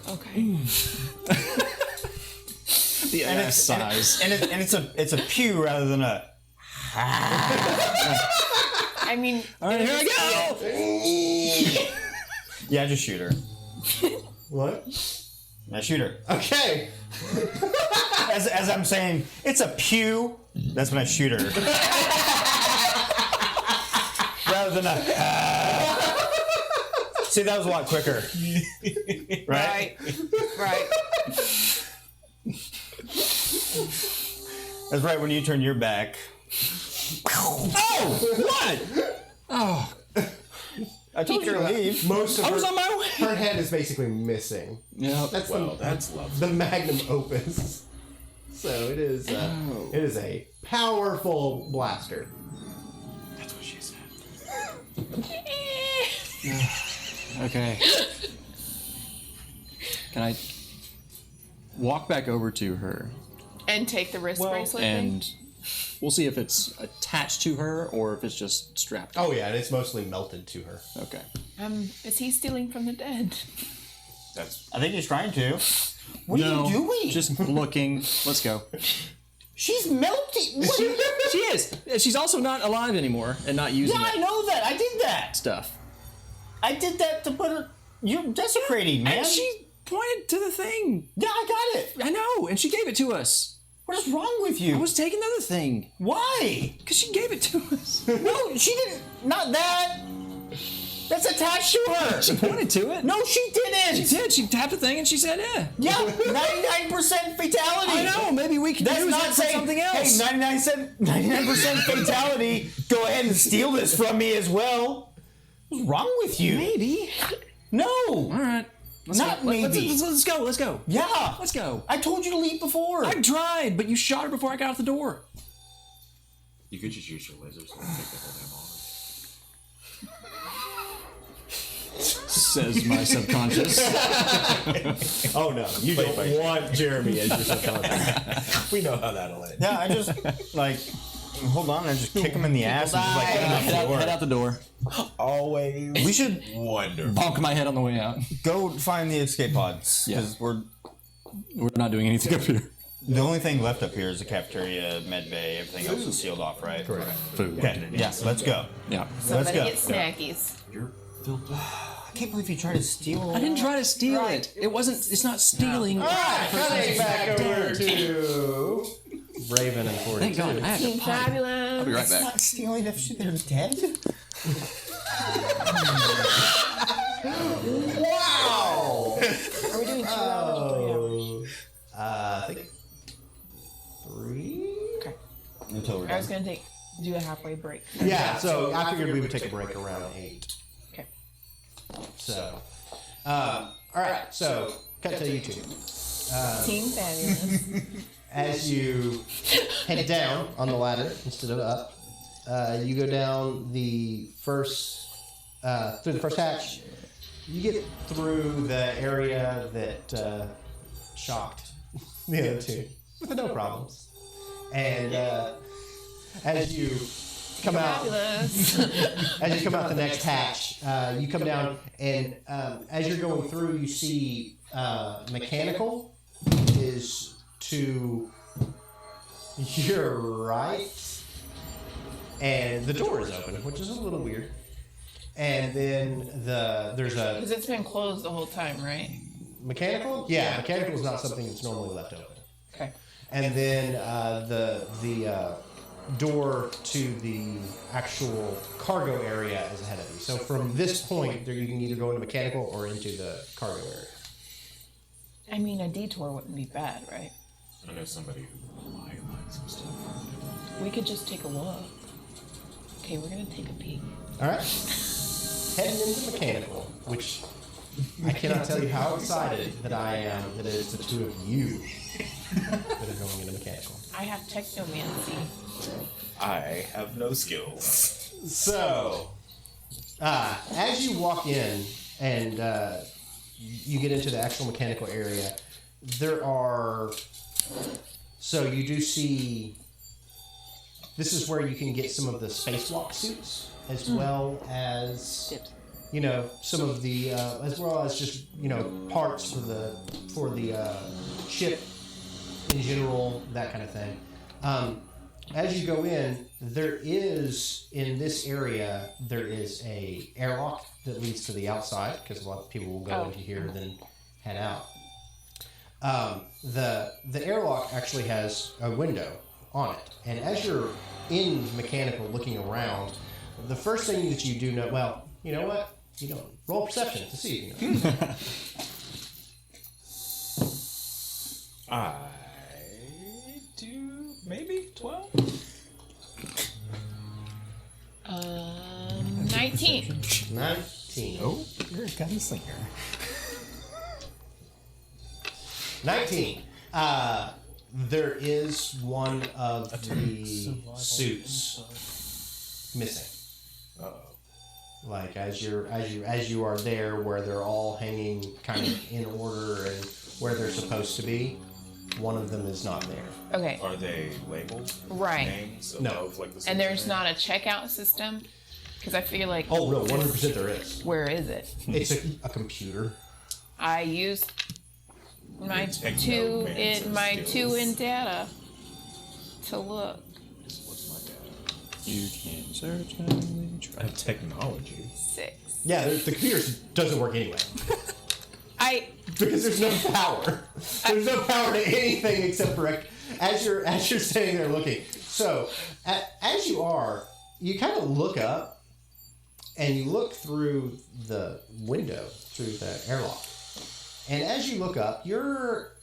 Okay. The ass size. and it's a pew rather than a. I mean, All right, here I go. Yeah, just shoot her. What? I shoot her. Okay. As I'm saying, it's a pew. That's when I shoot her. Rather than a. See, that was a lot quicker. Right? right. That's right when you turn your back. Oh, what? Oh, I told you to leave. Most of I was her, on my way. her head is basically missing. Yeah. That's That's lovely. the magnum opus. So it is. It is a powerful blaster. That's what she said. Okay. Can I walk back over to her And take the wrist bracelet thing? and we'll see if it's attached to her or if it's just strapped. Oh yeah, and it's mostly melted to her. Okay. Is he stealing from the dead? That's I think he's trying to. What No, are you doing? Just looking. Let's go. She's melting. What are you- She is. She's also not alive anymore and not using Yeah, I that know that. I did that. stuff. I did that to put her. You're desecrating, man. And she pointed to the thing. Yeah, I got it. I know, and she gave it to us. What is wrong with you? I was taking the other thing. Why? Because she gave it to us. No, she didn't. Not that. That's attached to her. She pointed to it. No, she didn't. She did. She tapped the thing and she said, yeah. Yeah, 99% fatality. I know, maybe we can That's use not it for saying, something else. hey, 99% fatality, go ahead and steal this from me as well. What's wrong with you? Maybe. No. All right. Not maybe. Let's go. Let's go. Yeah. Let's go. I told you to leave before. I tried, but you shot her before I got out the door. You could just use your lasers and take the whole damn arm. Says my subconscious. Oh no, you don't want Jeremy as your subconscious. We know how that'll end. Yeah, I just, like, hold on, I just kick him in the ass and just, like, Head out the door. Always. We should Wonderful. Bonk my head on the way out. go find the escape pods. Yeah. Because we're not doing anything up here. the only thing left up here is the cafeteria, med bay, everything else is sealed off, right? Correct. Food. Okay, yeah, let's go. Yeah. Somebody go. get snackies. You're filled up. I can't believe you tried to steal. I didn't try to steal it. It wasn't. It's not stealing. Alright, cutting back over to Raven and 42. Thank God. I have Team to potty. Fabulous. I'll be right It's back. not stealing if they're dead. Wow! Are we doing 2 hours or 3 hours? I think 3? Okay. Until we're I was done. gonna do a halfway break. Yeah, so I figured we would take a break around 8. Okay. So, alright, so cut to YouTube. Team Fabulous. As you head down on the ladder instead of up, you go down the first, through the first hatch. You get through the area that shocked the other two with no problems. And as you come out, Fabulous. as you come out the next hatch, you come down, and as you're going through, you see mechanical is to your right, and the door is open, which is a little weird. And then there's a Because it's been closed the whole time, right? mechanical. Yeah, mechanical is not something that's normally left open. Okay. And then the door to the actual cargo area is ahead of you. So from this point, you can either go into mechanical or into the cargo area. I mean, a detour wouldn't be bad, right? I know somebody who might like some stuff. We could just take a look. Okay, we're gonna take a peek. All right. Heading into mechanical, which I cannot tell you how excited that I am that it's the two of you that are going into mechanical. I have technomancy. I have no skills. So, as you walk in and you get into the actual mechanical area, there are. So you do see. This is where you can get some of the spacewalk suits, as well as some of the, as well as just parts for the ship in general, that kind of thing. As you go in, there is a airlock that leads to the outside, because a lot of people will go into here and then head out. The airlock actually has a window on it, and as you're in mechanical looking around, the first thing that you do know, well, you know what? You don't roll perception to see if you know. I do maybe 12. 19. 19. Oh, you're a gunslinger. 19. There is one of the suits missing. Like as you are there, where they're all hanging kind of in order and where they're supposed to be, one of them is not there. Okay. Are they labeled? Right. Names No. of, like, the And there's city? not a checkout system? Because I feel like. Oh no, 100% there is. Where is it? It's a computer. I use my Take two note, man, in some my skills. 2 in data to look. What's my data? You can search and I have technology. 6. Yeah, the computer doesn't work anyway. Because there's no power. There's no power to anything except for as you're standing there looking. So as you kind of look up and you look through the window, through the airlock. And as you look up, you're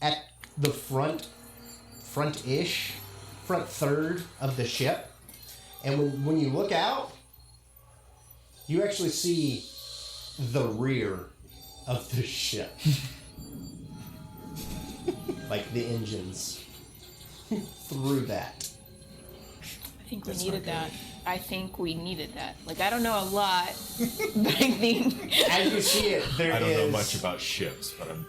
at the front third of the ship. And when you look out, you actually see the rear of the ship. Like the engines through that. I think we needed that. I think we needed that. Like, I don't know a lot, but I think... As you see it, I don't know much about ships, but I'm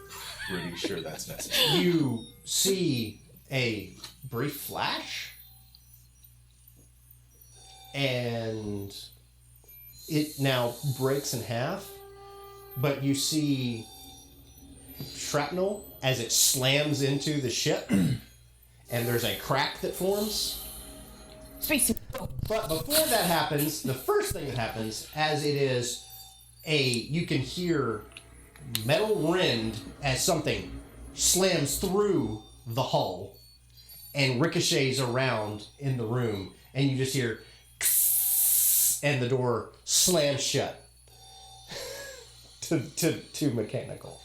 pretty sure that's necessary. You see a brief flash, and it now breaks in half, but you see shrapnel as it slams into the ship, and there's a crack that forms. Space. But before that happens, the first thing that happens, as it is you can hear metal rend as something slams through the hull and ricochets around in the room, and you just hear and the door slams shut. to mechanical.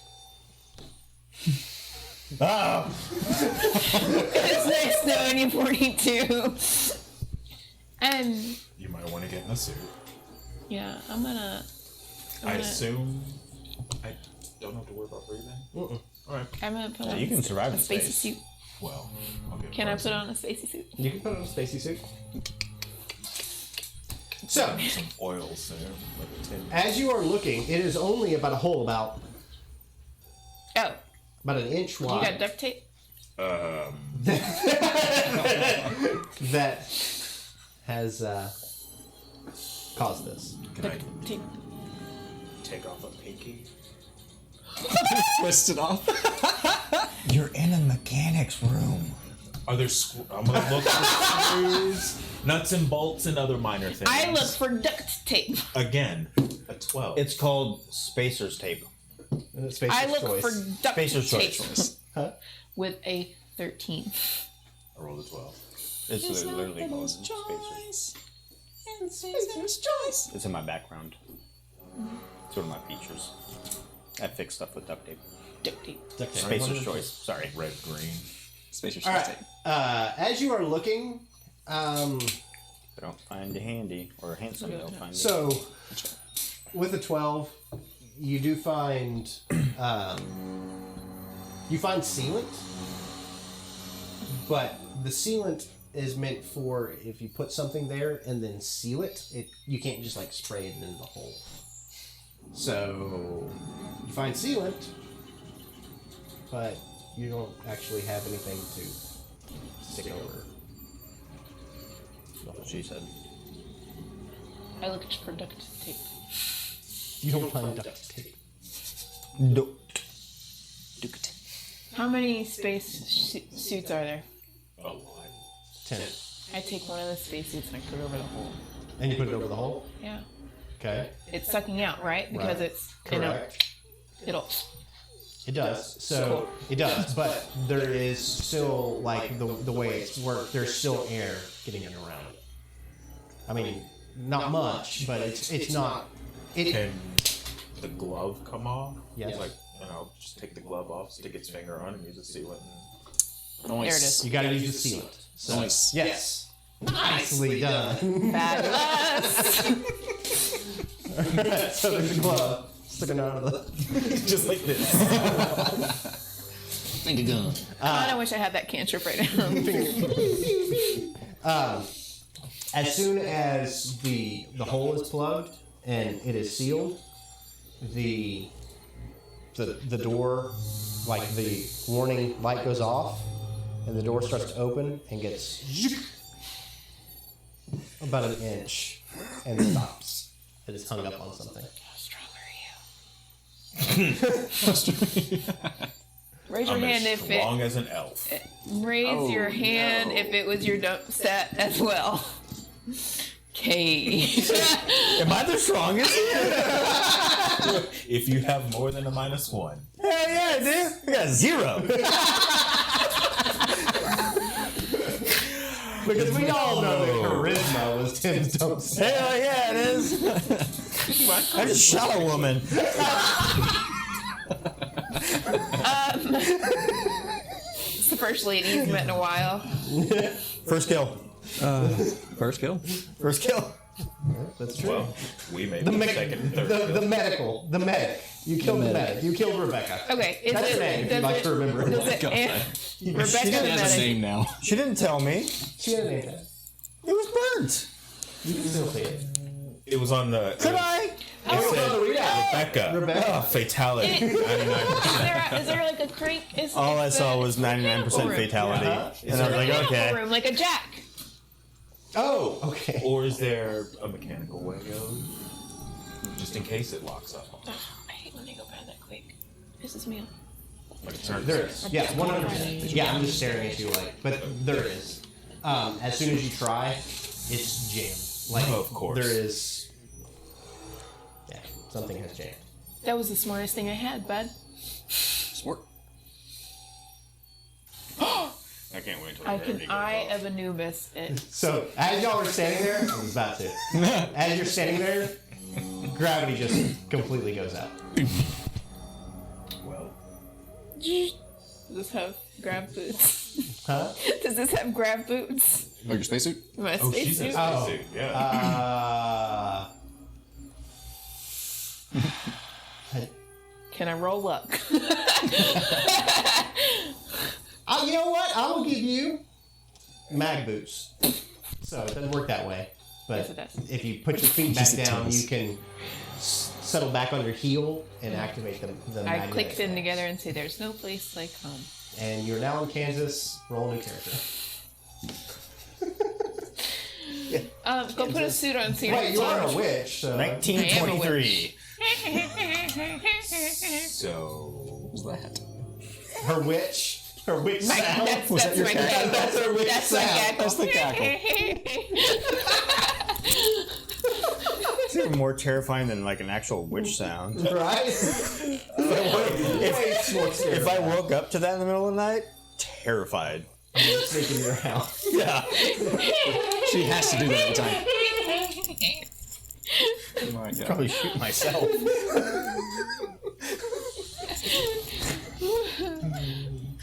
Ah! It's nice knowing you, 42. You might want to get in a suit. Yeah, I'm gonna I assume I don't have to worry about breathing. Alright. I'm gonna put on you can survive a in spacey space. suit. Well, I'll get Can I frozen. put on a spacey suit? You can put on a spacey suit. So, Some oils there. Like a tin. as you are looking, it is only about a hole about Oh, an inch you wide. got duct tape? That has caused this. Can I Duct tape. take off a pinky? Twist it off. You're in a mechanic's room. Are there I'm gonna look for screws, nuts and bolts, and other minor things. I look for duct tape. Again, a 12. It's called spacer's tape. I look for duct Spacer's tape choice. with a 13. I rolled a 12. It's literally called spacer's. It's in my background. It's one of my features. I fix stuff with duct tape. Duct tape. Spacer's choice. Sorry. Red, green. Spacer's All right. tape. As you are looking, If I don't find you handy or handsome, they'll find you. so with a 12, you do find sealant, but the sealant is meant for if you put something there and then seal it. You can't just like spray it in the hole. So you find sealant, but you don't actually have anything to stick over. That's what she said. I looked for duct tape. You don't find duct tape. How many space suits are there? A lot. 10. I take one of the space suits and I put it over the hole. And you put it over the hole? Yeah. Okay. It's sucking out, right? Because Right. it's Correct. it'll. It does. So it does, but there is still like the way it's worked. There's still air getting in around it. I mean, not much, but it's not. Can the glove come off? Yes. Like, just take the glove off, stick its finger on, and use a sealant. There it is. You got to use the sealant. So, Nice. yes. Nicely done. Fabulous. So there's a glove sticking out of the. Just like this. Think a gun. I wish I had that cantrip right now. As soon as the hole is plugged and it is sealed, the door, like the warning light goes off, and the door starts to open and gets about an inch and stops. It is hung up on something. How strong are you? Raise your I'm hand as if it. strong as an elf. Raise your hand if it was your dump set as well. Okay. Am I the strongest here? If you have more than a -1. Hell yeah, dude. I got 0. Because we all know that charisma was Tim's dumb set. Hell yeah, it is. I just shot a woman. It's the first lady you've met in a while. First kill. First kill. First kill. That's true. Well, we may be second and third. The medic. You killed the medic. You killed Rebecca. Okay, is That's it? her name, if does you'd like it- to remember it. does it- Rebecca She the has a medic. name now. She didn't tell me. She had a name tag. It was burnt. You can still see it. It was on the. Could I? It said Rebecca. Rebecca. Fatality. 99%. Is there like a crate? All I saw was 99% fatality. And I was like, okay. Room, like a jack. Oh, okay. Or is there a mechanical way of, just in case it locks up? I hate when they go bad that quick. Pisses me off. Like a turn. There is. Yeah, 100%. Yeah, I'm just staring at you like, but there is. As soon as you try, it's jammed. Like, Oh, of course. There is. Yeah, something has jammed. That was the smartest thing I had, bud. Smart. I can't wait until I the can rarity goes Eye off. of Anubis it. So, as y'all were standing there, I was about to. As you're standing there, gravity just completely goes out. Well, Does this have grab boots? Huh? Does this have grab boots? Oh, your spacesuit? My oh, she's in spacesuit? spacesuit. Yeah. Can I roll luck? You know what? I will give you mag boots. So it doesn't work that way. But Yes, it does. if you put your feet back Yes, it down, does. you can settle back on your heel and activate the I magnetic click them thing. together and say, "There's no place like home." And you're now in Kansas. Roll a new character. Go put a suit on. So you're Wait, you are a witch. So 1923. So. What was that? her witch. Her witch sound. That's Was that your my cat? gaggle. That's her witch That's my sound. gaggle. That's the cackle. It's even more terrifying than like an actual witch sound. Right? If I woke up to that in the middle of the night, terrified. Sneaking in your house. Yeah. She has to do that every time. Oh my God. Probably shoot myself.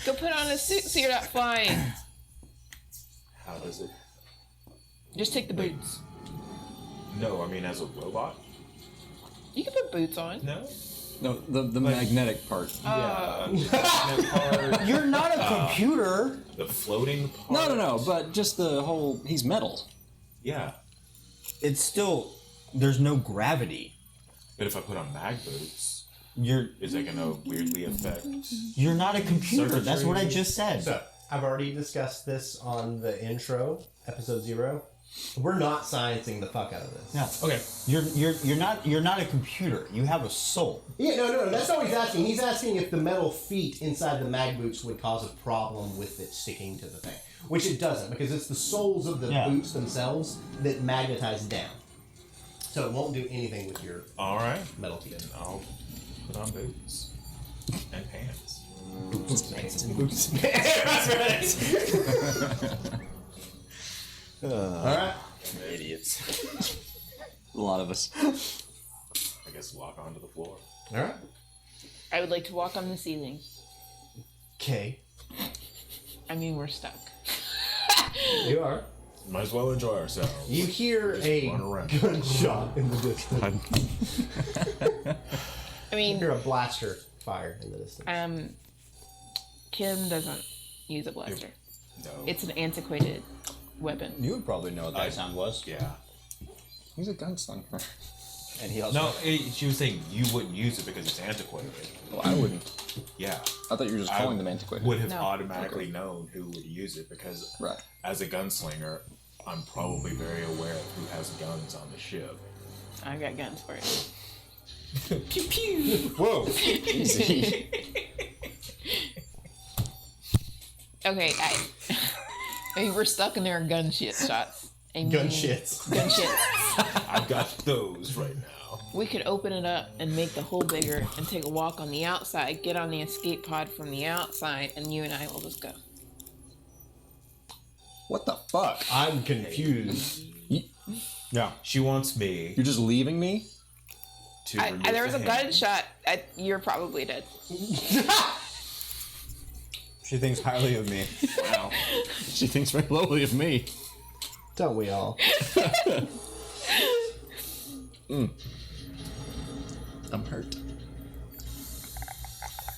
Go put on a suit so you're not flying. How does it? Just take the boots. No, I mean as a robot. You can put boots on. No. No, the magnetic part. Yeah. The part, You're not a computer. the floating part. No, but just the whole. He's metal. Yeah. It's still, there's no gravity. But if I put on mag boots, You're is that gonna weirdly affect? you're not a computer. That's what I Circuitry. just said. So, I've already discussed this on the intro, episode 0. We're not sciencing the fuck out of this. Yeah. Okay. You're not a computer. You have a soul. Yeah, no, that's not what he's asking. He's asking if the metal feet inside the mag boots would cause a problem with it sticking to the thing. Which it doesn't, because it's the soles of the Yeah. boots themselves that magnetize down. So it won't do anything with your All right. metal feet. I'll put on boots and pants. Alright. Idiots. A lot of us. I guess walk onto the floor. Alright. I would like to walk on the ceiling. Okay. I mean, we're stuck. You are. Might as well enjoy ourselves. You hear a run around. gunshot in the distance. I You mean, hear a blaster fire in the distance. Kim doesn't use a blaster. No. It's an antiquated weapon. You would probably know what that sound was. Yeah. He's a gunslinger. And he also No, she was saying you wouldn't use it because it's antiquated. Well, I wouldn't. Yeah. I thought you were just calling them antiquated. Would have No. automatically known who would use it because Right. as a gunslinger, I'm probably very aware of who has guns on the ship. I got guns for you. Pew pew! Whoa! Easy. Okay, I mean, we're stuck and there are gun shots. Gun shits. Gun shits. I've got those right now. We could open it up and make the hole bigger and take a walk on the outside, get on the escape pod from the outside, and you and I will just go. What the fuck? I'm confused. Yeah. She wants me You're just leaving me? to remove There was the a hand. gunshot. You're probably dead. She thinks highly of me. Wow. She thinks very lowly of me. Don't we all? I'm hurt.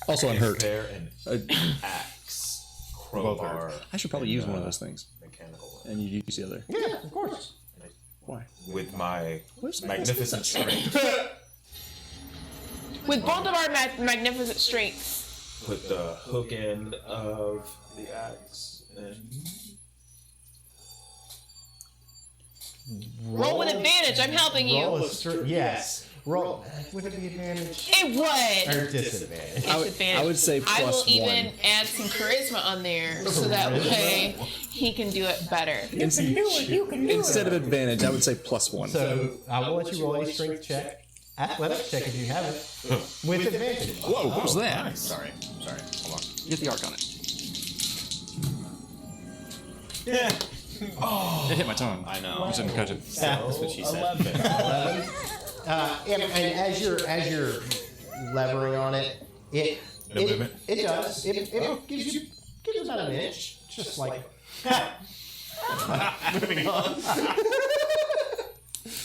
Also, I'm Is hurt. there an axe, crowbar, I should probably use one of those things. mechanical And you use the other. Yeah, of course. Why? with my Where's my magnificent strength? With both of our magnificent strengths. Put the hook end of the axe in. Roll with advantage. I'm helping you. Roll yes. Roll. Would it be advantage It would. or disadvantage? It's advantage. I would say I will plus even one. add some charisma on there so that way he can do it better. Instead of advantage, I would say plus one. So I will let you roll a strength check, athletics check if you have it, with advantage. Whoa, what was that? Nice. Sorry. Hold on. Get the arc on it. Yeah. It hit my tongue. I know. You shouldn't catch it. That's what she said. 11. And as you're levering on it, it movement? it does. It gives you about an inch, just like moving on.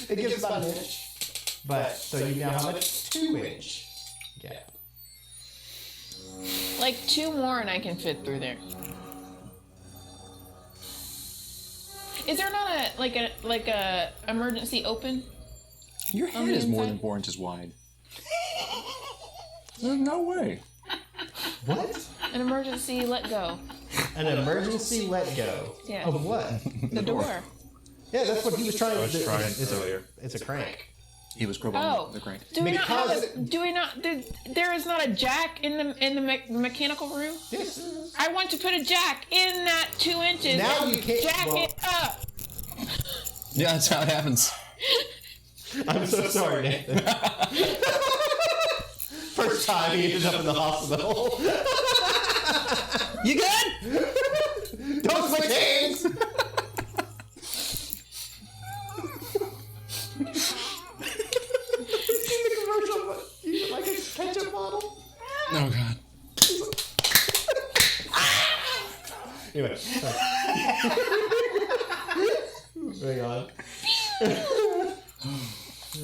It gives about an inch, but so you now have a 2-inch gap. Like 2 more and I can fit through there. Is there not a emergency open? Your On head the is more inside? than 4 inches wide. There's no way. What? An emergency let go. An emergency let go. Yeah. Of what? The door. Yeah, that's what he was trying to do. It's earlier. a crank. He was crowbarring Oh. the crank. Do we not have Because- there is not a jack in the mechanical room? Yes. I want to put a jack in that 2 inches. Now and you can't- jack well- it up. Yeah, that's how it happens. I'm so sorry, Nathan. First time he ended up in the hospital. You good? Don't switch hands! In the commercial, use it like a ketchup bottle. Oh, God. Anyway. Moving on.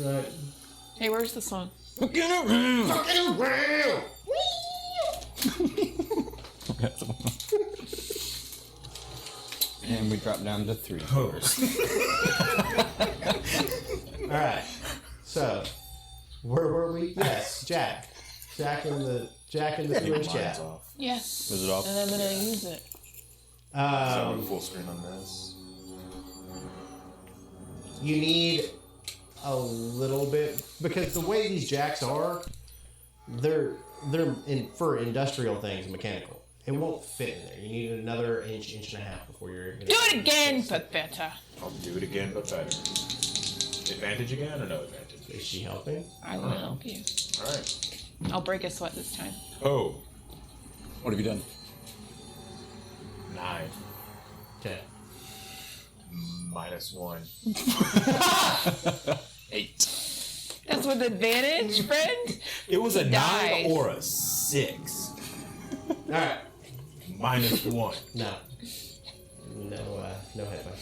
Right. Hey, where's the song? And we drop down to 3. Alright. So, where were we? Yes, Jack. Jack in the 2-inch gap. Off. Yes. Was it off? And I'm gonna use it. So full screen on this. You need a little bit because the way these jacks are, they're for industrial things, mechanical. It won't fit in there. You need another inch and a half before you're gonna Do it again, but better. I'll do it again, but better. Advantage again or no advantage? Is she helping? I will help you. All right. I'll break a sweat this time. Oh, What have you done? 9 Okay. -1. 8. That's with advantage, friend. It was a 9 dies. or a 6. All right. -1. No. No headway.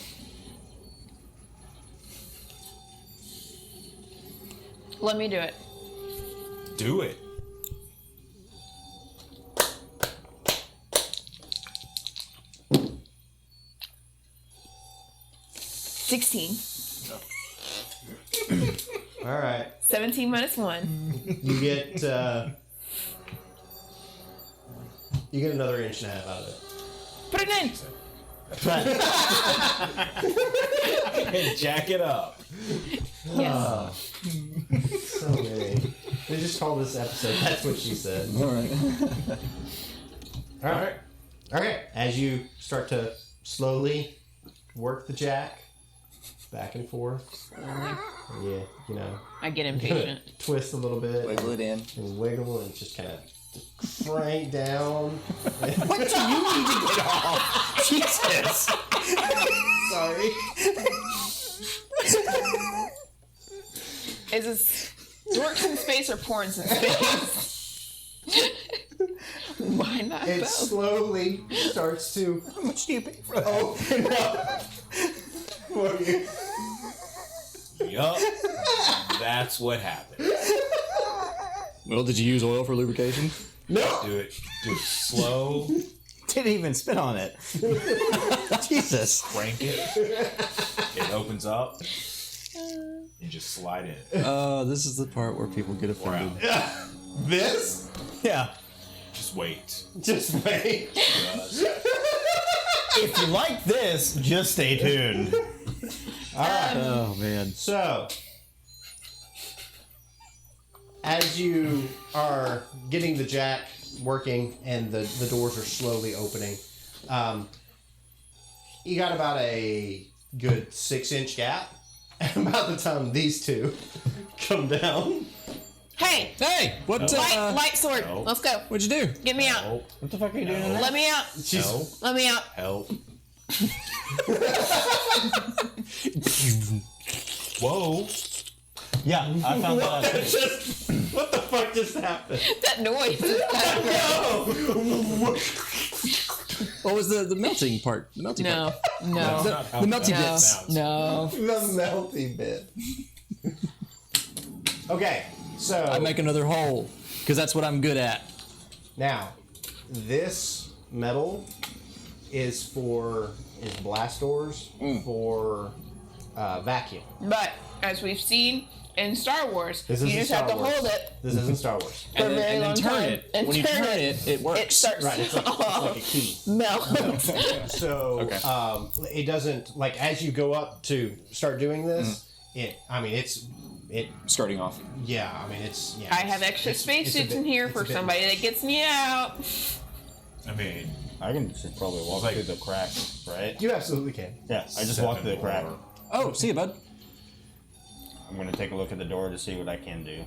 Let me do it. Do it. $16. All right. 17 minus 1. You get another inch and a half out of it. Put it in. And jack it up. Yes. So many. They just called this episode. That's what she said. All right. All right. All right. As you start to slowly work the jack back and forth. Yeah, you know. I get impatient. Twist a little bit. Wiggle it in. And wiggle and just kind of crank down. What do you need to get off? Jesus. Sorry. Is this dorks in space or porns in space? Why not It both? slowly starts to How much do you pay for that? open up for you. Yup. That's what happened. Well, did you use oil for lubrication? No. Do it slow. Didn't even spit on it. Jesus. Crank it. It opens up. You just slide in. This is the part where people get offended. Wow. This? Yeah. Just wait. Just wait. If you like this, just stay tuned. Oh man. So, as you are getting the jack working and the doors are slowly opening, you got about a good 6-inch gap. And about the time these two come down, Hey! Hey, what? Light sword. No. Let's go. What'd you do? Get me out. Help. What the fuck are you doing in there? Let me out. Help. Let me out. Help. Whoa. Yeah, I found that out too. what the fuck just happened? That noise is kind of What was the melting part? The melting No. part. No. The melty No. bits. No. The melty bit. Okay, so I make another hole because that's what I'm good at. now this metal is blast doors for vacuum. But as we've seen in Star Wars, This you isn't just have Star to Wars. hold it This isn't Star Wars. for a very long turn time. it. And When you turn it, it works. It starts Right, it's like a key. melt. So Okay. it doesn't like as you go up to start doing this. It Starting off. yeah. I mean it's yeah. I have extra spacesuits in here for somebody that gets me out. I mean, I can just probably walk through the crack, right? You absolutely can. Yeah, I just walk through the crack. Oh, see you, bud. I'm gonna take a look at the door to see what I can do,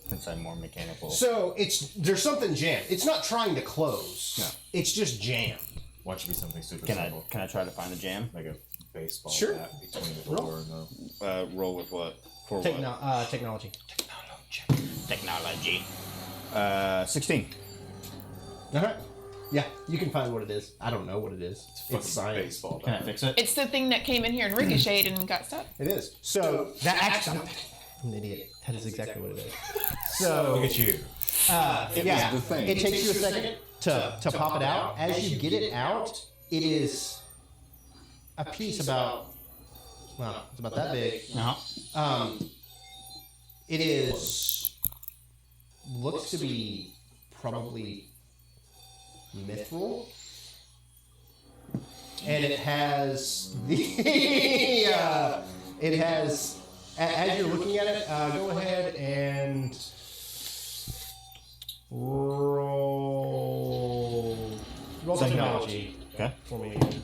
since I'm more mechanical. So there's something jammed. It's not trying to close. No. It's just jammed. Watch it be something super Can I simple. can I try to find the jam? Like a baseball Sure. bat between the door and the... Roll with what? For what? Technology. Technology. 16. All right. Yeah, you can find what it is. I don't know what it is. It's science. baseball Can I bat. fix it? It's the thing that came in here and ricocheted and got stuck. It is. So that actually, I'm an idiot. That is exactly what it is. So Look at you. yeah, the thing. it takes you a second to pop it out. As you get it out, it is a piece about it's about that big. Uh-huh. It is looks to be probably mithril, and it has the it has as you're looking at it. Go ahead and roll technology Okay. for me again.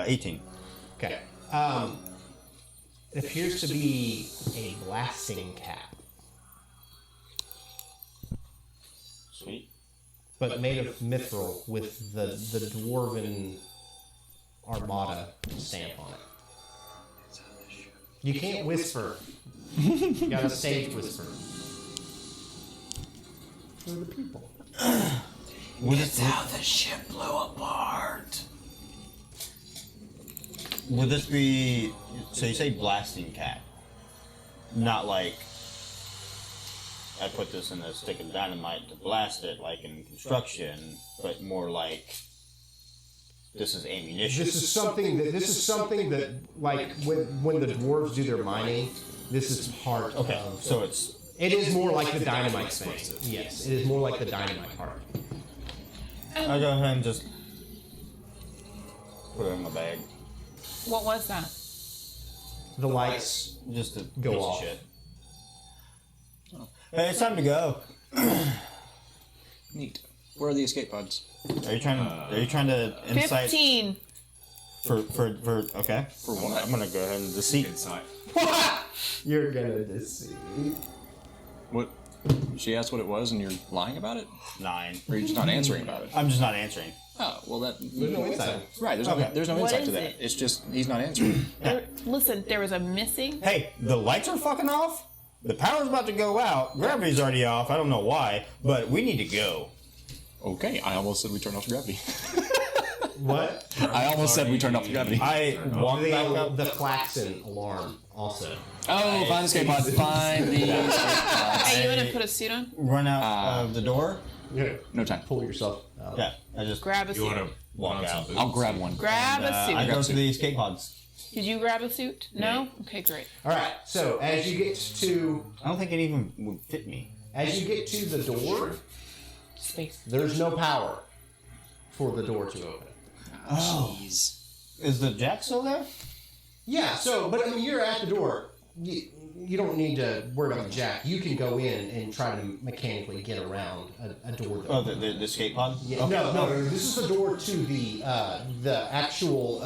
18. Okay. It appears to be a blasting cap, Sweet. but made of mithril with the dwarven armada stamp on it. You can't whisper. You gotta stage whisper. For the people. That's how the ship blew apart. Would this be... So you say blasting cap. Not like... I put this in a stick of dynamite to blast it, like in construction, but more like... This is ammunition. This is something that like when the dwarves do their mining, this is part Okay, of. so it's... It is more like the dynamite thing. Yes, it is more like the dynamite part. I'll go ahead and just... Put it in my bag. What was that? The lights. Just to Go piece off. of shit. Hey, it's time to go. Neat. Where are the escape pods? Are you trying to insight? 15. Okay. For what? I'm gonna go ahead and deceive. Inside. You're gonna deceive. What? She asked what it was, and you're lying about it, 9. or you're just not answering about it. I'm just not answering. Oh, well, that There's no insight. right. There's Okay. no What insight is to that. it? It's just he's not answering. Listen, there was a missing. Hey, the lights are fucking off. The power's about to go out. Gravity's already off. I don't know why, but we need to go. Okay, I almost said we turned off the gravity. What? I almost said we turned off the gravity. I walk back up. The klaxon alarm also. Oh, find escape pod. Find the escape pod. Hey, you want to put a suit on? Run out of the door. Yeah. No time. Pull yourself out. Yeah, I just Grab a You suit. want to walk out. I'll grab one. Grab a suit. I go to the escape pods. Did you grab a suit? No? Okay, great. All right. So as you get to I don't think it even would fit me. the door, Space. there's no power for the door to open. Jeez. Is the jack still there? Yeah. So, but I mean, you're at the door. You don't need to worry about the jack. You can go in and try to mechanically get around a door. That Oh, the escape pod. Yeah, no. This is the door to the actual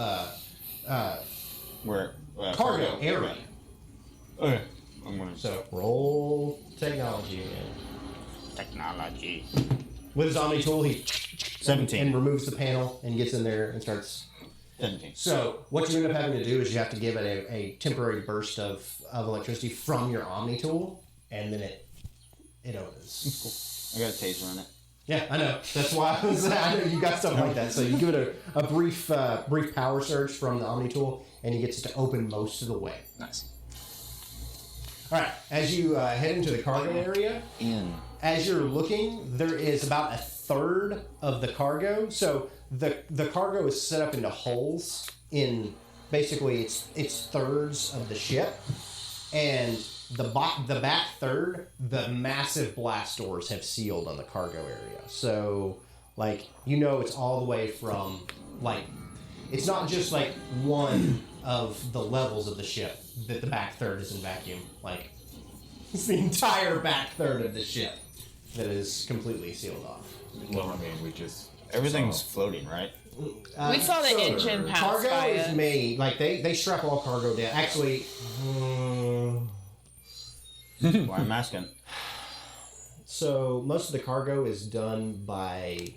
Where cargo area. Okay, I'm gonna. So roll technology again. Technology. With his Omni tool, he 17. and removes the panel and gets in there and starts. 17. So what you end up having to do is you have to give it a temporary burst of electricity from your Omni tool, and then it opens. I got a taser on it. Yeah, I know. That's why I know you got stuff like that. So you give it a brief power surge from the Omni tool, and he gets it to open most of the way. Nice. All right. As you head into the cargo area, as you're looking, there is about a third of the cargo. So the cargo is set up into holes in basically it's thirds of the ship, and the back third, the massive blast doors have sealed on the cargo area. So it's all the way from it's not just one of the levels of the ship that the back third is in vacuum. It's the entire back third of the ship that is completely sealed off. Well, I mean, we just. Everything's floating, right? We saw the engine pass Cargo by is it. made they strap all cargo down. Actually, Why I'm asking. so most of the cargo is done by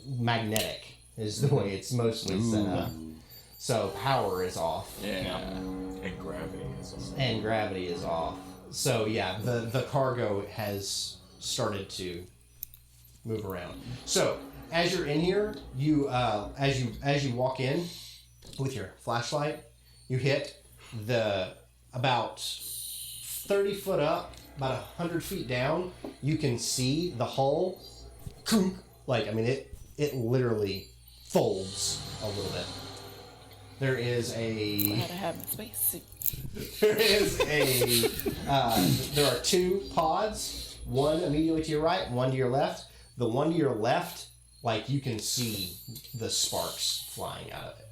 magnetic is the way it's mostly set up. So power is off. Yeah. And gravity is also. And gravity is off. So yeah, the cargo has started to move around. So as you're in here, you as you walk in with your flashlight, you hit the about 30 foot up, about 100 feet down. You can see the hull. It literally folds a little bit. There is a. Had to have my space suit. There is a. There are two pods. One immediately to your right, one to your left. The one to your left, you can see the sparks flying out of it.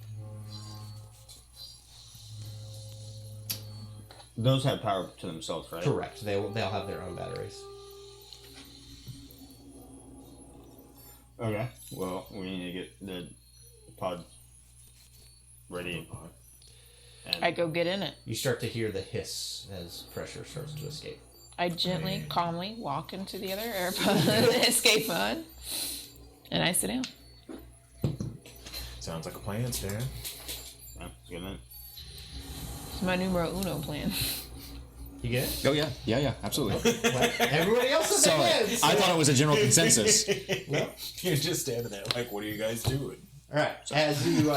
Those have power to themselves, right? Correct. They'll have their own batteries. Okay. Well, we need to get the pod ready. I go get in it. You start to hear the hiss as pressure starts to escape. I gently, calmly walk into the other airpod, escape pod, and I sit down. Sounds like a plan, Stan. Yeah, let's get in. It's my numero uno plan. You get it? Oh yeah. Yeah. Absolutely. Everybody else is So I thought it was a general consensus. No? You're just standing there like, what are you guys doing? All right. As you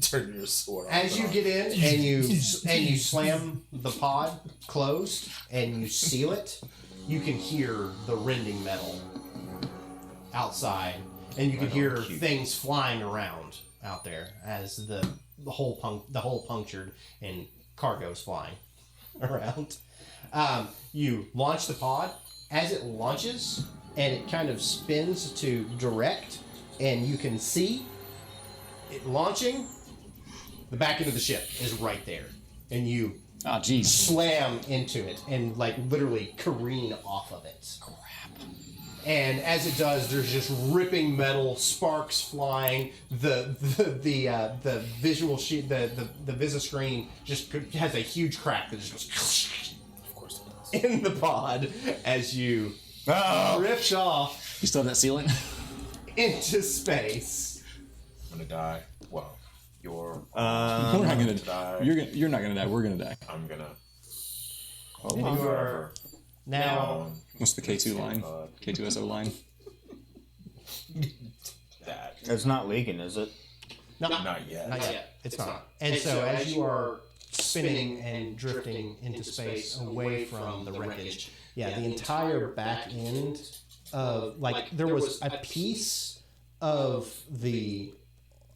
Turn your sword off. as you get in and you slam the pod closed and you seal it, you can hear the rending metal outside, and you can hear things flying around out there as the hole punctured and cargo's flying around. You launch the pod. As it launches and it kind of spins to direct, and you can see it launching. The back end of the ship is right there, and you Oh jeez. slam into it and literally careen off of it. Crap. And as it does, there's just ripping metal, sparks flying. The visual sheet, the Visa screen just has a huge crack that just goes Of course it does. in the pod as you drift off You still have that ceiling? into space. I'm gonna die. Well, We're not gonna die. You're not gonna die. We're gonna die. I'm gonna. You are now. What's the K2 line? K2SO line? That. It's not leaking, is it? Not yet. Not yet. It's not. And so as you are spinning and drifting into space away from the wreckage, the entire back end of, there was a piece of the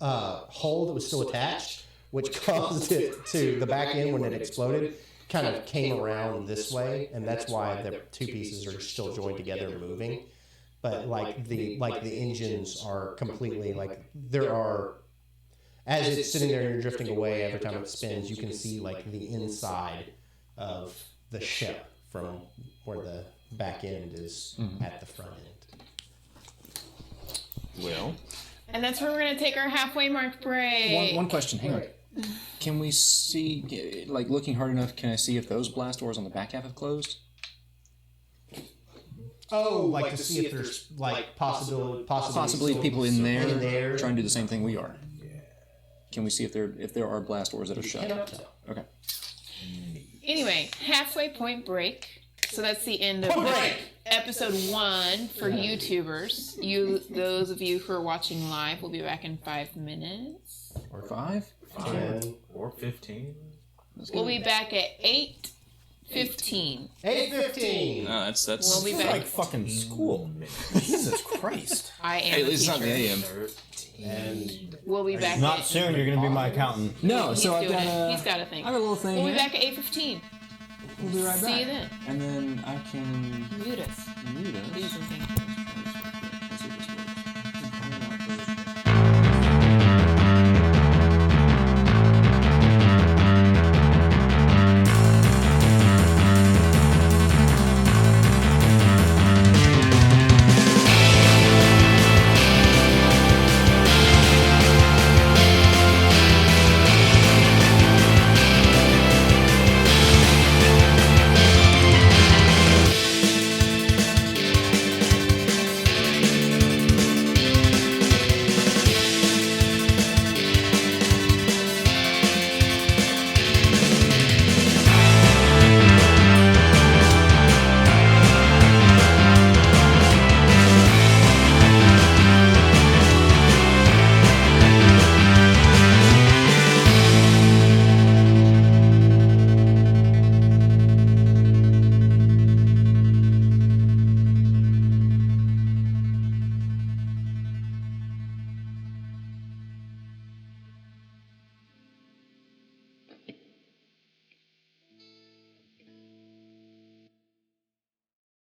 hull that was still attached, which caused it to the back end when it exploded, kind of came around this way, and that's why the two pieces are still joined together moving. But the engines are completely there are, as it's sitting there and you're drifting away, every time it spins, you can see the inside of the ship from where the back end is at the front end. Well, And that's where we're going to take our halfway mark break. One question. Hang on. Can we see, looking hard enough, can I see if those blast doors on the back half have closed? Oh, to see if there's Possibly people in there trying to do the same thing we are. Can we see if there are blast doors that are shut? Okay. Anyway, halfway point break. So that's the end of episode 1 for YouTubers. Those of you who are watching live will be back in 5 minutes. Or 5? 10 or 15. We'll be back at 8:15. 8:15. No, that's. We'll be back. fucking school. Jesus Christ. I am. Hey, it's not the teacher. AM. And We'll be back. Not soon, you're going to be my accountant. No, He's so I've doing got it. a. He's got a thing. I have a little thing. We'll be here. back at 8:15. We'll be right back. See you then. And then I can Mute us. mute us. Do something.